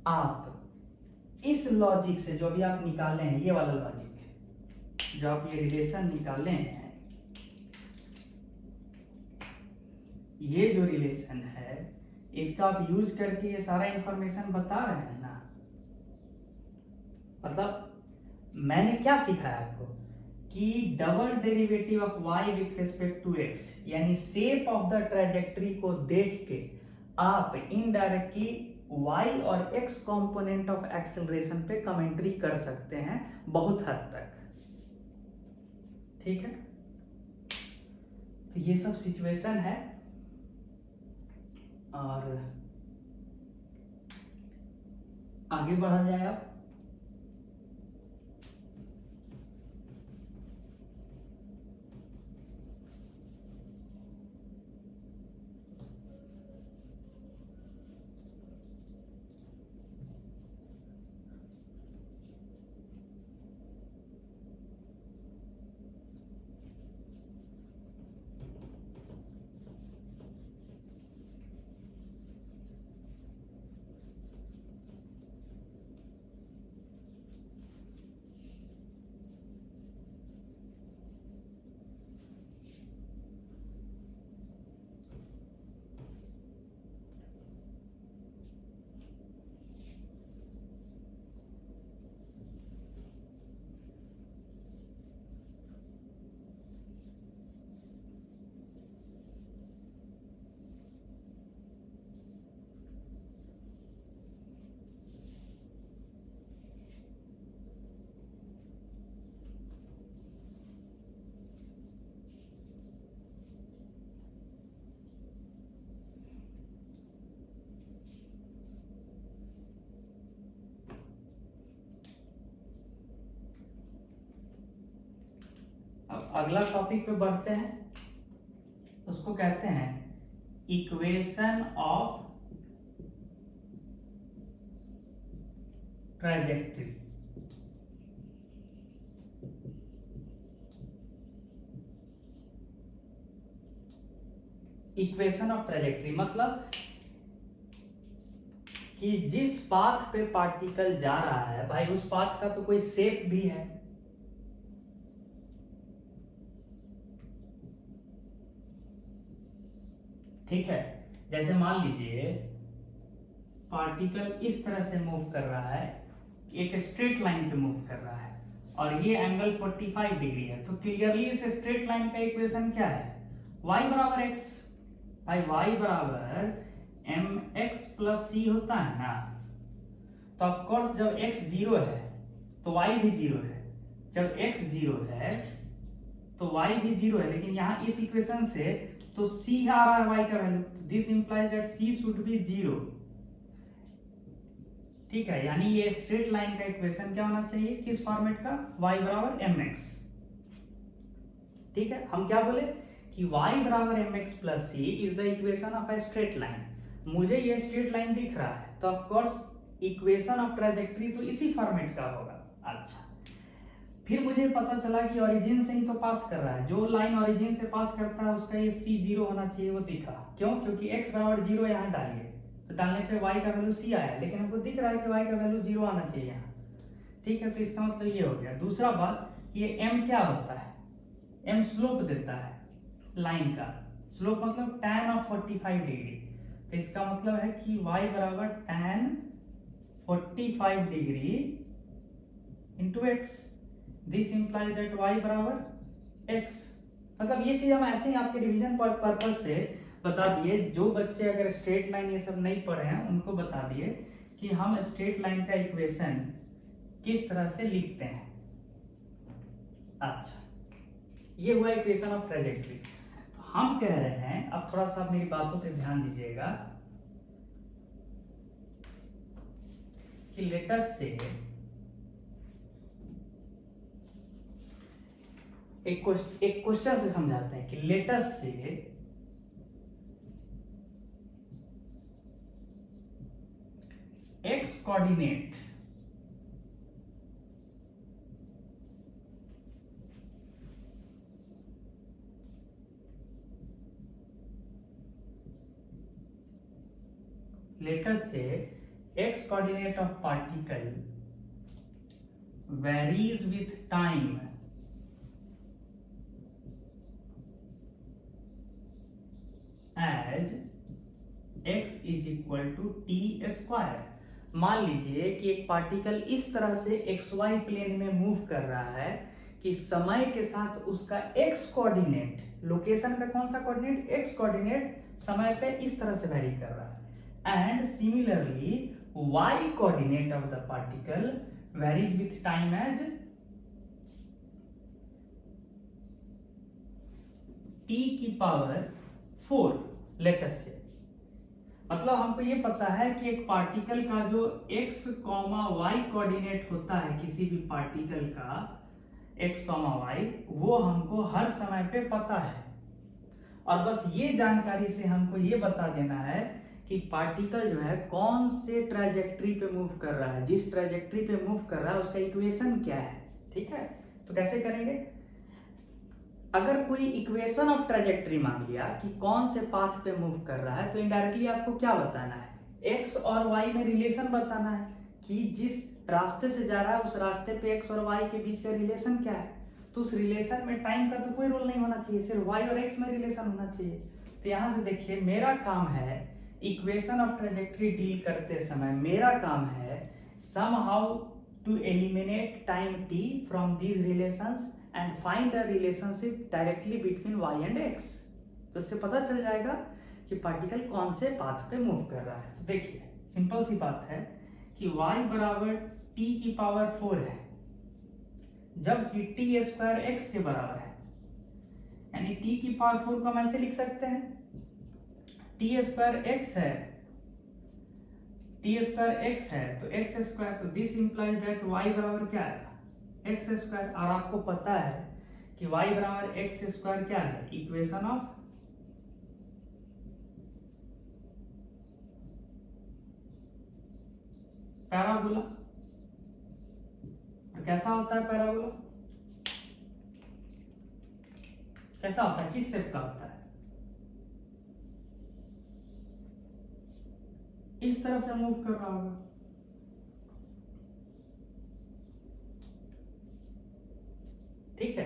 आप इस लॉजिक से जो भी आप निकाले हैं, ये वाला लॉजिक जो आप ये रिलेशन निकाले हैं, ये जो रिलेशन है इसका आप यूज करके ये सारा इंफॉर्मेशन बता रहे हैं ना। मतलब मैंने क्या सिखाया आपको कि double derivative of y with respect to x, यानी शेप ऑफ द ट्रेजेक्टरी को देख के आप इनडायरेक्टली y और x कंपोनेंट ऑफ एक्सेलरेशन पे कमेंट्री कर सकते हैं बहुत हद तक। ठीक है, तो ये सब सिचुएशन है। और आगे बढ़ा जाए अब। अब अगला टॉपिक पे बढ़ते हैं, उसको कहते हैं equation of trajectory. Equation of trajectory मतलब कि जिस पाथ पे पार्टिकल जा रहा है, भाई उस पाथ का तो कोई शेप भी है। ठीक है, जैसे मान लीजिए पार्टिकल इस तरह से मूव कर रहा है, एक स्ट्रेट लाइन पे मूव कर रहा है और ये एंगल 45 डिग्री है, तो क्लियरली इस स्ट्रेट लाइन का इक्वेशन क्या है, y बराबर x। भाई y बराबर mx प्लस c होता है ना। तो ऑफ कोर्स जब x 0 है तो y भी 0 है, जब x 0 है तो y भी 0 है, लेकिन यहाँ इस इक्वेशन से तो c आ रहा है y का value, this implies that c should be 0। ठीक है, यानी ये स्ट्रेट लाइन का इक्वेशन क्या होना चाहिए, किस फॉर्मेट का, y बराबर mx। ठीक है, हम क्या बोले कि y बराबर mx plus c is the equation of a straight line. मुझे ये स्ट्रेट लाइन दिख रहा है, तो of course equation of trajectory तो इसी फॉर्मेट का होगा। अच्छा, फिर मुझे पता चला कि ओरिजिन से ही तो पास कर रहा है, जो लाइन ओरिजिन से पास करता है उसका ये c 0 होना चाहिए, वो दिखा। क्यों, क्योंकि x बराबर 0 यहाँ डालिए, तो डालने पे y का वैल्यू c आया, लेकिन हमको दिख रहा है कि y का वैल्यू 0 आना चाहिए यहाँ। ठीक है, तो इसका मतलब ये हो गया। दूसरा बात, ये m क्या होता है, m स्लोप देता है लाइन का, स्लोप मतलब tan ऑफ 45 डिग्री। तो इसका मतलब है कि y बराबर tan 45 degree into x, this implies that y बराबर x। मतलब ये चीज हम ऐसे ही आपके रिवीजन पर्पज से बता दिए। जो बच्चे अगर स्ट्रेट लाइन ये सब नहीं पढ़े हैं उनको बता दिए कि हम स्ट्रेट लाइन का इक्वेशन किस तरह से लिखते हैं। अच्छा, ये हुआ इक्वेशन ऑफ ट्रैजेक्टरी। तो हम कह रहे हैं, अब थोड़ा सा मेरी बातों पे ध्यान दीजिएगा कि लेट अस से एक क्वेश्चन से समझाते हैं कि लेट अस से x coordinate let us say x coordinate of particle varies with time as x is equal to t square। मान लीजिए कि एक पार्टिकल इस तरह से xy प्लेन में मूव कर रहा है कि समय के साथ उसका x कोऑर्डिनेट, लोकेशन का कौन सा कोऑर्डिनेट, x कोऑर्डिनेट समय पे इस तरह से वेरी कर रहा है, and similarly y coordinate of the particle varies with time as t की पावर 4 let us say। मतलब हमको ये पता है कि एक पार्टिकल का जो x, y कोऑर्डिनेट होता है किसी भी पार्टिकल का x, y, वो हमको हर समय पे पता है, और बस ये जानकारी से हमको ये बता देना है कि पार्टिकल जो है कौन से ट्रैजेक्टरी पे मूव कर रहा है, जिस ट्रैजेक्टरी पे मूव कर रहा है उसका इक्वेशन क्या है। ठीक है, तो कैसे करेंगे, अगर कोई इक्वेशन ऑफ ट्रैजेक्टरी मांग लिया कि कौन से पाथ पे मूव कर रहा है, तो इनडायरेक्टली आपको क्या बताना है, एक्स और वाई में रिलेशन बताना है कि जिस रास्ते से जा रहा है उस रास्ते पे एक्स और वाई के बीच का रिलेशन क्या है। तो उस रिलेशन में टाइम का तो कोई रोल नहीं होना चाहिए, सिर्फ वाई और एक्स में रिलेशन होना चाहिए। तो यहां से देखिए मेरा काम है इक्वेशन ऑफ ट्रैजेक्टरी डील करते समय, मेरा काम है somehow to eliminate time t from these relations and find a relationship directly between y and x। तो इससे पता चल जाएगा कि पार्टिकल कौन से पाथ पे मूव कर रहा है। तो देखिए सिंपल सी बात है कि y बराबर t की पावर 4 है, जबकि t स्क्वायर x के बराबर है, यानी t की पावर 4 को हम ऐसे लिख सकते हैं, टी स्क्वायर एक्स है, टी स्क्वायर एक्स है तो एक्स स्क्वायर, तो दिस इंप्लाइज दैट वाई बराबर क्या है एक्स स्क्वायर। और आपको पता है कि वाई बराबर एक्स स्क्वायर क्या है, इक्वेशन ऑफ पैराबोला। और कैसा होता है पैराबोला, कैसा होता है, किस शेप का होता है, इस तरह से मूव कर रहा होगा। ठीक है,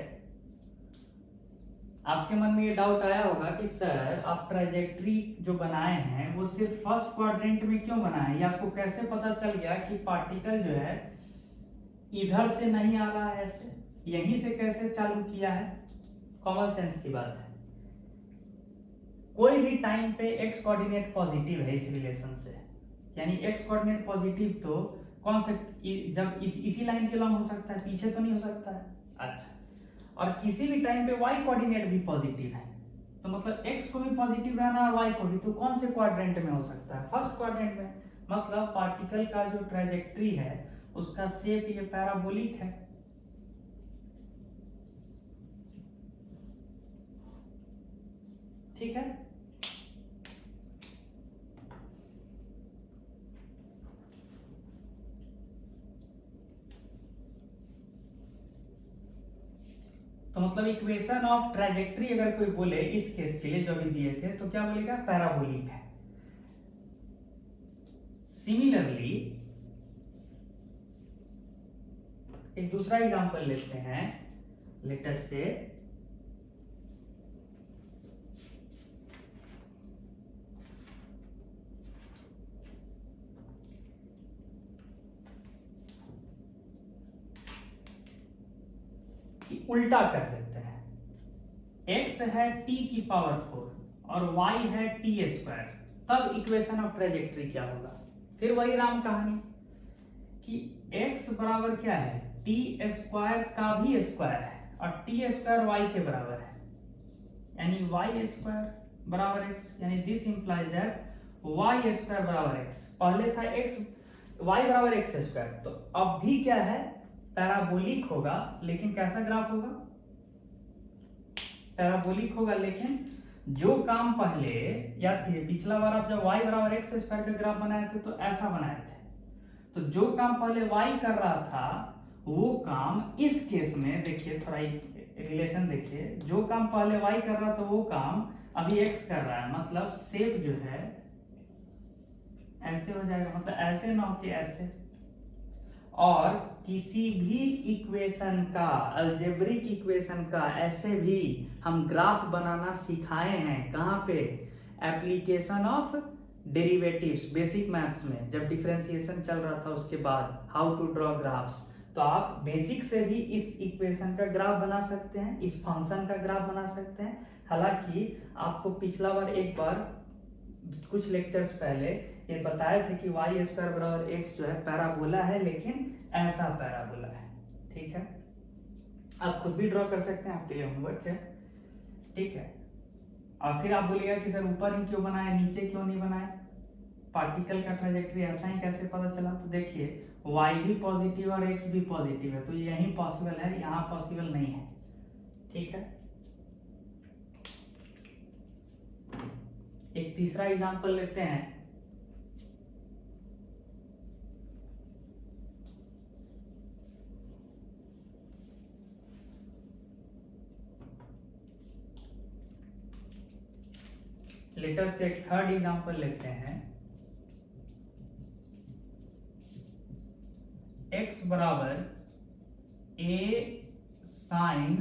आपके मन में ये डाउट आया होगा कि सर आप ट्रैजेक्टरी जो बनाए हैं वो सिर्फ फर्स्ट क्वाड्रेंट में क्यों बनाए, ये आपको कैसे पता चल गया कि पार्टिकल जो है इधर से नहीं आ रहा है, ऐसे यहीं से कैसे चालू किया है। कॉमन सेंस की बात है, कोई भी टाइम पे एक्स कोऑर्डिनेट पॉजिटिव है इस रिलेशन से, यानी एक्स कोऑर्डिनेट पॉजिटिव तो कौन से, जब इसी लाइन के लॉन्ग हो सकता है, पीछे तो नहीं हो सकता है। अच्छा, और किसी भी टाइम पे y कोऑर्डिनेट भी पॉजिटिव है, तो मतलब x को भी पॉजिटिव रहना है y को भी, तो कौन से क्वाड्रेंट में हो सकता है, फर्स्ट क्वाड्रेंट में। मतलब पार्टिकल का जो ट्रैजेक्टरी है उसका शेप ये पैराबोलिक है। ठीक है, तो मतलब इक्वेशन ऑफ ट्रैजेक्टरी अगर कोई बोले इस केस के लिए जो अभी दिए थे, तो क्या बोलेगा, पैराबोलिक है। सिमिलरली एक दूसरा एग्जांपल लेते हैं, लेट अस से उल्टा कर देते हैं, x है t की पावर 4 और y है t स्क्वायर, तब इक्वेशन ऑफ ट्रैजेक्टरी क्या होगा। फिर वही राम कहानी कि x बराबर क्या है, t स्क्वायर का भी स्क्वायर है और t स्क्वायर y के बराबर है, यानी y स्क्वायर बराबर x, यानी this implies that y square बराबर x। पहले था x y बराबर x स्क्वायर, तो अब भी क्या है, पैराबोलिक होगा, लेकिन कैसा ग्राफ होगा, पैराबोलिक होगा, लेकिन जो काम पहले याद कीजिए, पिछला बार आप जब y बराबर एक्स स्क्वायर का ग्राफ बनाए थे तो ऐसा बनाए थे, तो जो काम पहले y कर रहा था वो काम इस केस में देखिए, थोड़ा रिलेशन देखिए, जो काम पहले y कर रहा था वो काम अभी x कर रहा है, मतलब शेप जो है ऐसे हो जाएगा, मतलब ऐसे ना हो कि ऐसे। और किसी भी इक्वेशन का, अलजेब्रिक इक्वेशन का ऐसे भी हम ग्राफ बनाना सिखाए हैं, कहाँ पे, application of derivatives basic maths में, जब डिफरेंशिएशन चल रहा था उसके बाद, हाउ टू ड्रॉ ग्राफ्स। तो आप बेसिक से भी इस इक्वेशन का ग्राफ बना सकते हैं, इस फंक्शन का ग्राफ बना सकते हैं। हालांकि आपको पिछला बार एक बार कुछ लेक्चर्स पहले ये बताए थे कि वाई स्क्वायर बराबर एक्स जो है पैराबोला है, लेकिन ऐसा पैराबोला है। ठीक है, आप खुद भी ड्रॉ कर सकते हैं, आपके लिए होमवर्क है। ठीक है, और फिर आप बोलिएगा कि सर ऊपर ही क्यों बनाया, नीचे क्यों नहीं बनाया, पार्टिकल का ट्राजेक्टरी ऐसा ही कैसे पता चला। तो देखिए y भी पॉजिटिव और x भी पॉजिटिव है, तो यही पॉसिबल है, यहाँ पॉसिबल नहीं है। ठीक है, एक तीसरा एग्जांपल लेते हैं। लेटर से एक थर्ड एग्जांपल लेते हैं। x बराबर a साइन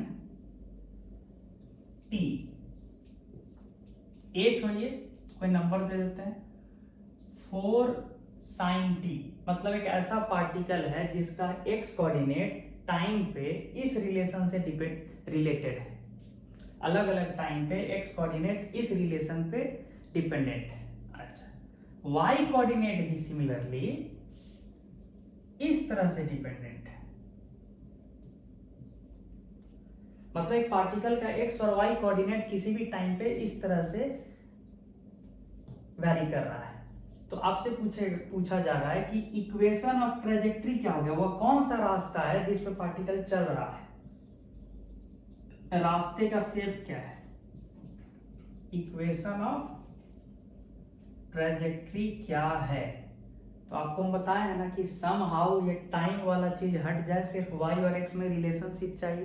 t, a छोड़िए कोई नंबर दे देते हैं, 4 साइन t, मतलब एक ऐसा पार्टिकल है जिसका x कोऑर्डिनेट टाइम पे इस रिलेशन से रिलेटेड है, अलग अलग टाइम पे x कोऑर्डिनेट इस रिलेशन पे डिपेंडेंट है। अच्छा, y कोऑर्डिनेट भी सिमिलरली इस तरह से डिपेंडेंट है, मतलब एक पार्टिकल का x और y कोऑर्डिनेट किसी भी टाइम पे इस तरह से वैरी कर रहा है। तो आपसे पूछा जा रहा है कि इक्वेशन ऑफ ट्रेजेक्टरी क्या हो गया, वह कौन सा रास्ता है जिस पे पार्टिकल चल रहा है, रास्ते का शेप क्या है। इक्वेशन ऑफ ट्रेजेक्टरी क्या है, तो आपको हम बताया है ना कि सम हाउ ये टाइम वाला चीज हट जाए, सिर्फ y और x में रिलेशनशिप चाहिए।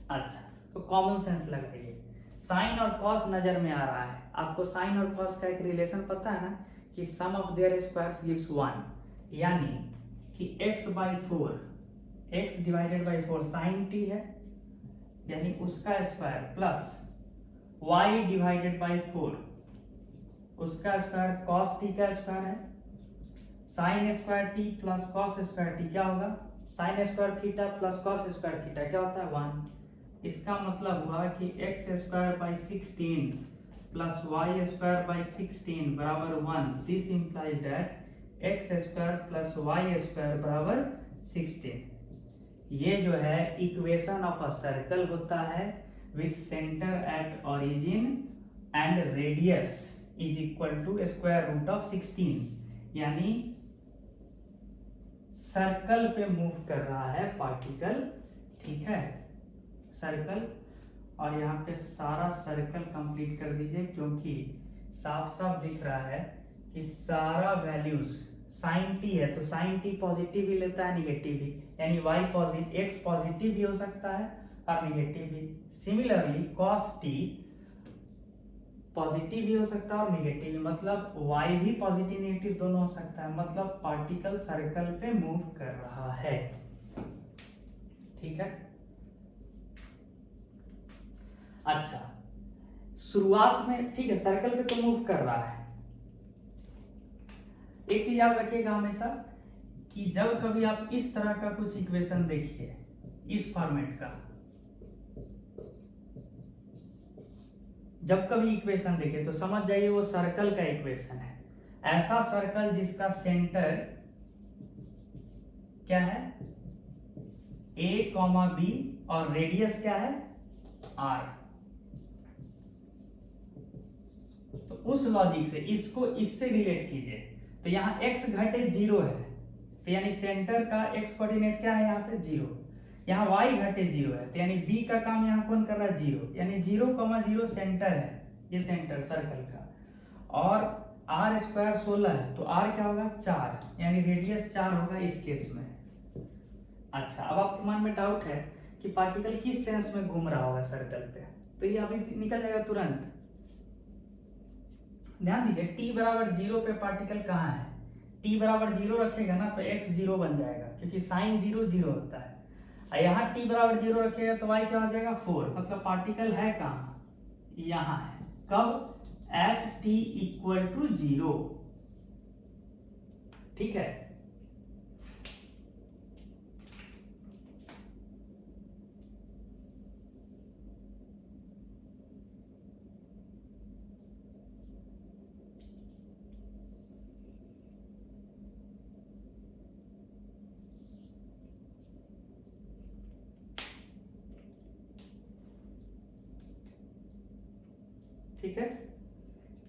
अच्छा, तो कॉमन सेंस लगाइए, साइन और कॉस नजर में आ रहा है आपको, साइन और कॉस का एक रिलेशन पता है ना कि sum of their squares gives 1, यानी कि x divided by 4 sine t है, यानी उसका square plus y divided by 4 उसका स्क्वायर कॉस t का स्क्वायर है, sine square t plus cos square t क्या होगा, sine square theta plus cos square theta क्या होता है 1। इसका मतलब हुआ कि x square by 16 plus y square by 16 बराबर 1। This implies that x square plus y square बराबर 16। ये जो है इक्वेशन ऑफ अ सर्कल होता है with centre at origin and radius is equal to square root of 16, यानी circle पे move कर रहा है पार्टिकल। ठीक है, सर्कल, और यहाँ पे सारा सर्कल कंप्लीट कर दीजिए, क्योंकि साफ साफ दिख रहा है कि सारा वैल्यूज साइन टी है, तो साइन टी पॉजिटिव भी लेता है, निगेटिव भी, यानी y पॉजिटिव, x पॉजिटिव भी हो सकता है और निगेटिव भी। सिमिलरली कॉस टी पॉजिटिव भी हो सकता है और निगेटिव भी, मतलब y भी पॉजिटिव नेगेटिव दोनों हो सकता है, मतलब पार्टिकल सर्कल पे मूव कर रहा है। ठीक है, अच्छा, शुरुआत में ठीक है सर्कल पे तो मूव कर रहा है। एक चीज याद रखिएगा हमेशा कि जब कभी आप इस तरह का कुछ इक्वेशन देखिए, इस फॉर्मेट का, जब कभी इक्वेशन देखे तो समझ जाइए वो सर्कल का इक्वेशन है, ऐसा सर्कल जिसका सेंटर क्या है a, b और रेडियस क्या है r। तो उस लॉजिक से इसको इससे रिलेट कीजिए, तो यहाँ x घटे 0 है, तो यानी सेंटर का x कोऑर्डिनेट क्या है यहाँ पे 0, यहाँ y घटे 0 है, तो यानी b का काम यहाँ कौन कर रहा है, 0, यानी 0,0 सेंटर है, ये सेंटर सर्कल का, और r स्क्वायर 16 है, तो r क्या होगा, 4, यानी रेडियस 4 होगा इस केस में। अच्छा, अब आपके मन में डाउट है कि पार्टिकल किस सेंस में घूम रहा होगा सर्कल पे, तो ये अभी निकल जाएगा तुरंत। ध्यान दीजिए, t बराबर 0 पे पार्टिकल कहाँ है, t बराबर 0 रखेगा ना तो x 0 बन जाएगा, क्योंकि साइन 0 0 होता है। और यहाँ t बराबर 0 रखेगा तो y क्या हो जाएगा, 4, मतलब पार्टिकल है कहाँ, यहाँ है। कब, एट t इक्वल टू 0, ठीक है। ठीक है,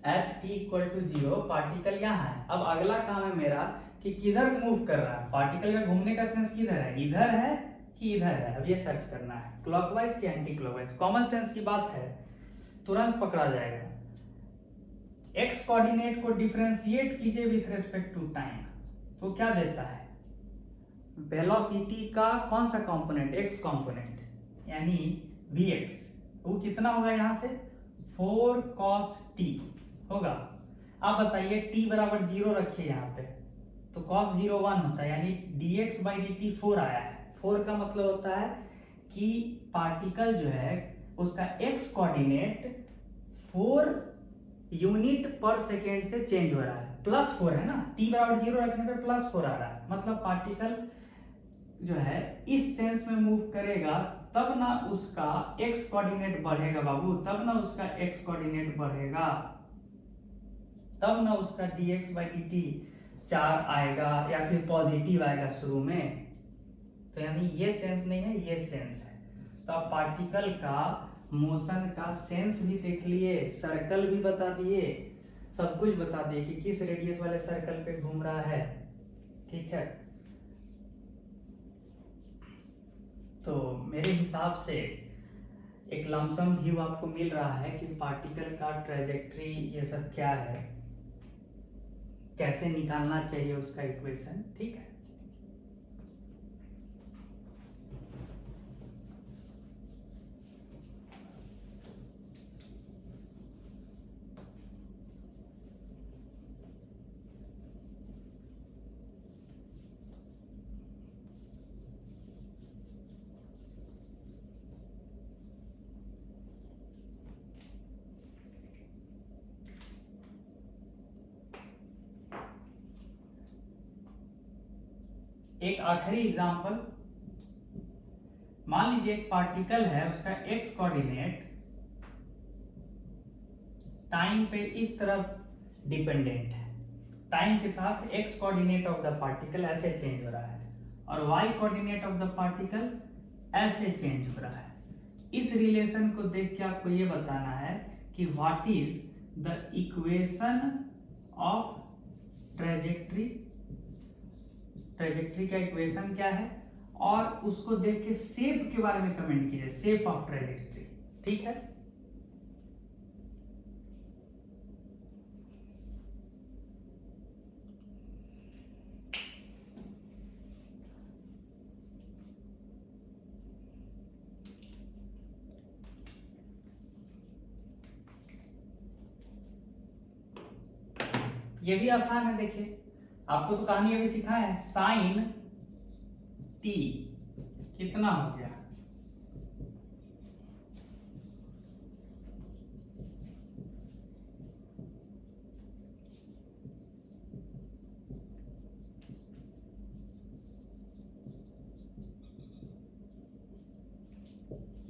at t equal to 0 particle यहाँ है। अब अगला काम है मेरा कि किधर मूव कर रहा है, पार्टिकल का घूमने का सेंस किधर है, इधर है कि इधर है, अब ये सर्च करना है, क्लॉकवाइज कि एंटी क्लॉकवाइज। कॉमन सेंस की बात है, तुरंत पकड़ा जाएगा। एक्स कोऑर्डिनेट को डिफरेंशिएट कीजिए विथ रेस्पेक्ट टू टाइम, तो क्या देता है, वेलोसिटी का कौन सा कंपोनेंट, एक्स कंपोनेंट, यानी vx, वो कितना होगा यहाँ से 4 cos t होगा। आप बताइए t बराबर 0 रखिए यहाँ पे, तो cos 0 1 होता है, यानी dx बाई dt 4 आया है। 4 का मतलब होता है कि पार्टिकल जो है उसका x कोऑर्डिनेट 4 यूनिट पर सेकेंड से चेंज हो रहा है, +4 है ना, t बराबर 0 रखने पे +4 आ रहा है, मतलब पार्टिकल जो है इस सेंस में मूव करेगा, तब ना उसका x कोऑर्डिनेट बढ़ेगा बाबू, तब ना उसका x कोऑर्डिनेट बढ़ेगा, तब ना उसका dx बाई dt 4 आएगा या फिर पॉजिटिव आएगा शुरू में। तो यानी ये सेंस नहीं है, ये सेंस है। तो आप पार्टिकल का मोशन का सेंस भी देख लिए, सर्कल भी बता दिए, सब कुछ बता दिए कि किस रेडियस वाले सर्कल पे घूम रहा है, ठीक है। तो मेरे हिसाब से एक लमसम व्यू आपको मिल रहा है कि पार्टिकल का ट्रेजेक्ट्री ये सब क्या है, कैसे निकालना चाहिए उसका इक्वेशन, ठीक है। एक आखिरी एग्जांपल, मान लीजिए एक पार्टिकल है, उसका एक्स कोऑर्डिनेट टाइम पे इस तरफ डिपेंडेंट है, टाइम के साथ x coordinate of the particle ऐसे चेंज हो रहा है, और y coordinate of the particle ऐसे चेंज हो रहा है। इस रिलेशन को देख के आपको ये बताना है कि what is the equation of trajectory, trajectory का इक्वेशन क्या है, और उसको देख के शेप के बारे में कमेंट कीजिए, शेप ऑफ ट्रेजेक्ट्री, ठीक है। ये भी आसान है, देखिए आपको तो कहानी अभी सिखाया है, साइन t कितना हो गया,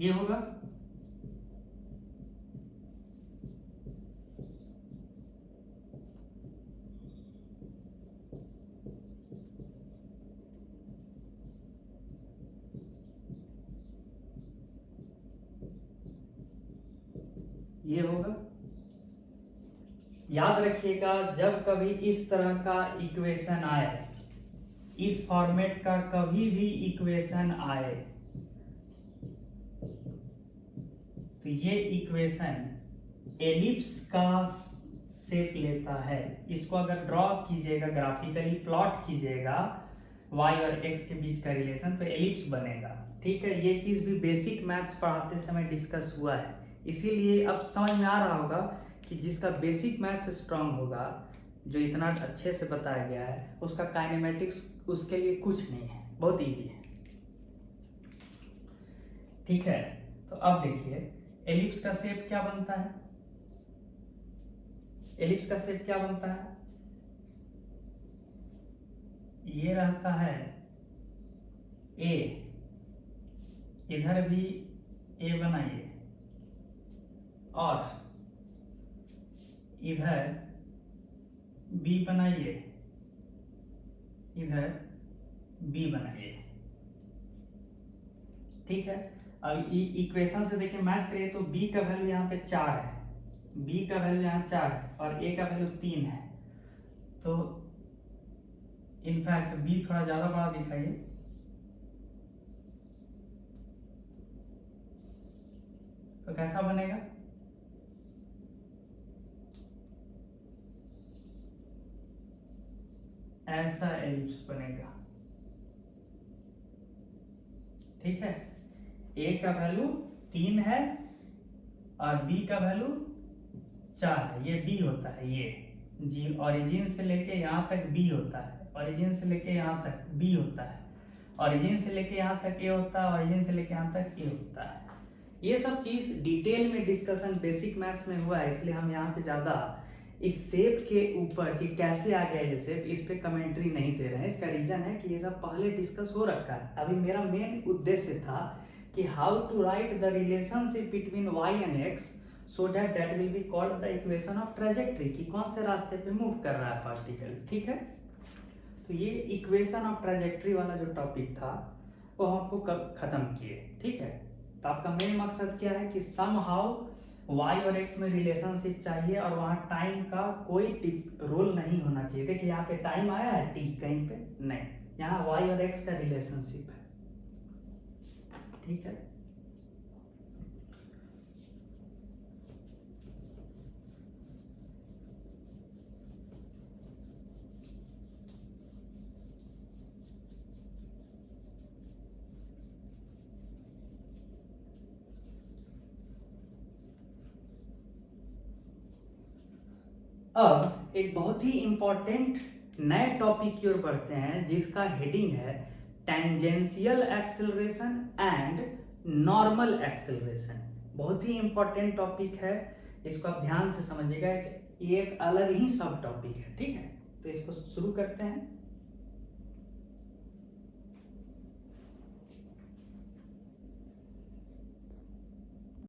ये होगा, ये होगा। याद रखिएगा, जब कभी इस तरह का इक्वेशन आए, इस फॉर्मेट का कभी भी इक्वेशन आए, तो ये इक्वेशन एलिप्स का शेप लेता है। इसको अगर ड्रॉ कीजिएगा, ग्राफिकली प्लॉट कीजिएगा y और x के बीच का रिलेशन, तो एलिप्स बनेगा। ठीक है, ये चीज भी बेसिक मैथ्स पढ़ाते समय डिस्कस हुआ है, इसीलिए अब समझ में आ रहा होगा कि जिसका बेसिक मैथ्स स्ट्रांग होगा, जो इतना अच्छे से बताया गया है, उसका काइनेमेटिक्स उसके लिए कुछ नहीं है, बहुत इजी है। ठीक है, तो अब देखिए एलिप्स का शेप क्या बनता है। एलिप्स का शेप क्या बनता है, ये रहता है ए, इधर भी ए बनाइए और इधर बी बनाइए, इधर बी बनाइए। ठीक है, अब इक्वेशन से देखिए मैच करिए तो b का वैल्यू यहाँ पे 4 है, b का वैल्यू यहाँ 4 है और a का वैल्यू 3 है। तो इनफैक्ट b थोड़ा ज्यादा बड़ा दिखाइए, तो कैसा बनेगा, ऐसा एलिप्स बनेगा। ठीक है, a का वैल्यू 3 है और b का वैल्यू 4 है, ये b होता है, ये जी ओरिजिन से लेके यहाँ तक b होता है, ओरिजिन से लेके यहाँ तक b होता है, ओरिजिन से लेके यहाँ तक a होता है, ओरिजिन से लेके यहाँ तक a होता है। ये सब चीज डिटेल में डिस्कशन बेसिक मैथ्स में हुआ है, इसलिए हम यहाँ पे ज्यादा इस शेप के ऊपर कि कैसे आ गया ये शेप, इस पे कमेंट्री नहीं दे रहे हैं। इसका रीजन है कि ये सब पहले डिस्कस हो रखा है। अभी मेरा मेन उद्देश्य था कि how to write the relationship between y and x so that will be called the equation of trajectory, कि कौन से रास्ते पे मूव कर रहा है पार्टिकल। ठीक है, तो ये इक्वेशन ऑफ ट्रेजेक्टरी वाला जो टॉपिक था वो हम आपको कब खत्म किए। ठीक है, तो आपका मेन मकसद क्या है कि सम हाउ y और x में रिलेशनशिप चाहिए और वहां टाइम का कोई रोल नहीं होना चाहिए। देखिए यहाँ पे टाइम आया है t कहीं पे नहीं, यहाँ y और x का रिलेशनशिप है। ठीक है, अब एक बहुत ही इंपॉर्टेंट नए टॉपिक की ओर बढ़ते हैं, जिसका हेडिंग है tangential acceleration and normal acceleration. बहुत ही इंपॉर्टेंट टॉपिक है, इसको आप ध्यान से समझिएगा, ये एक अलग ही सब टॉपिक है। ठीक है, तो इसको शुरू करते हैं।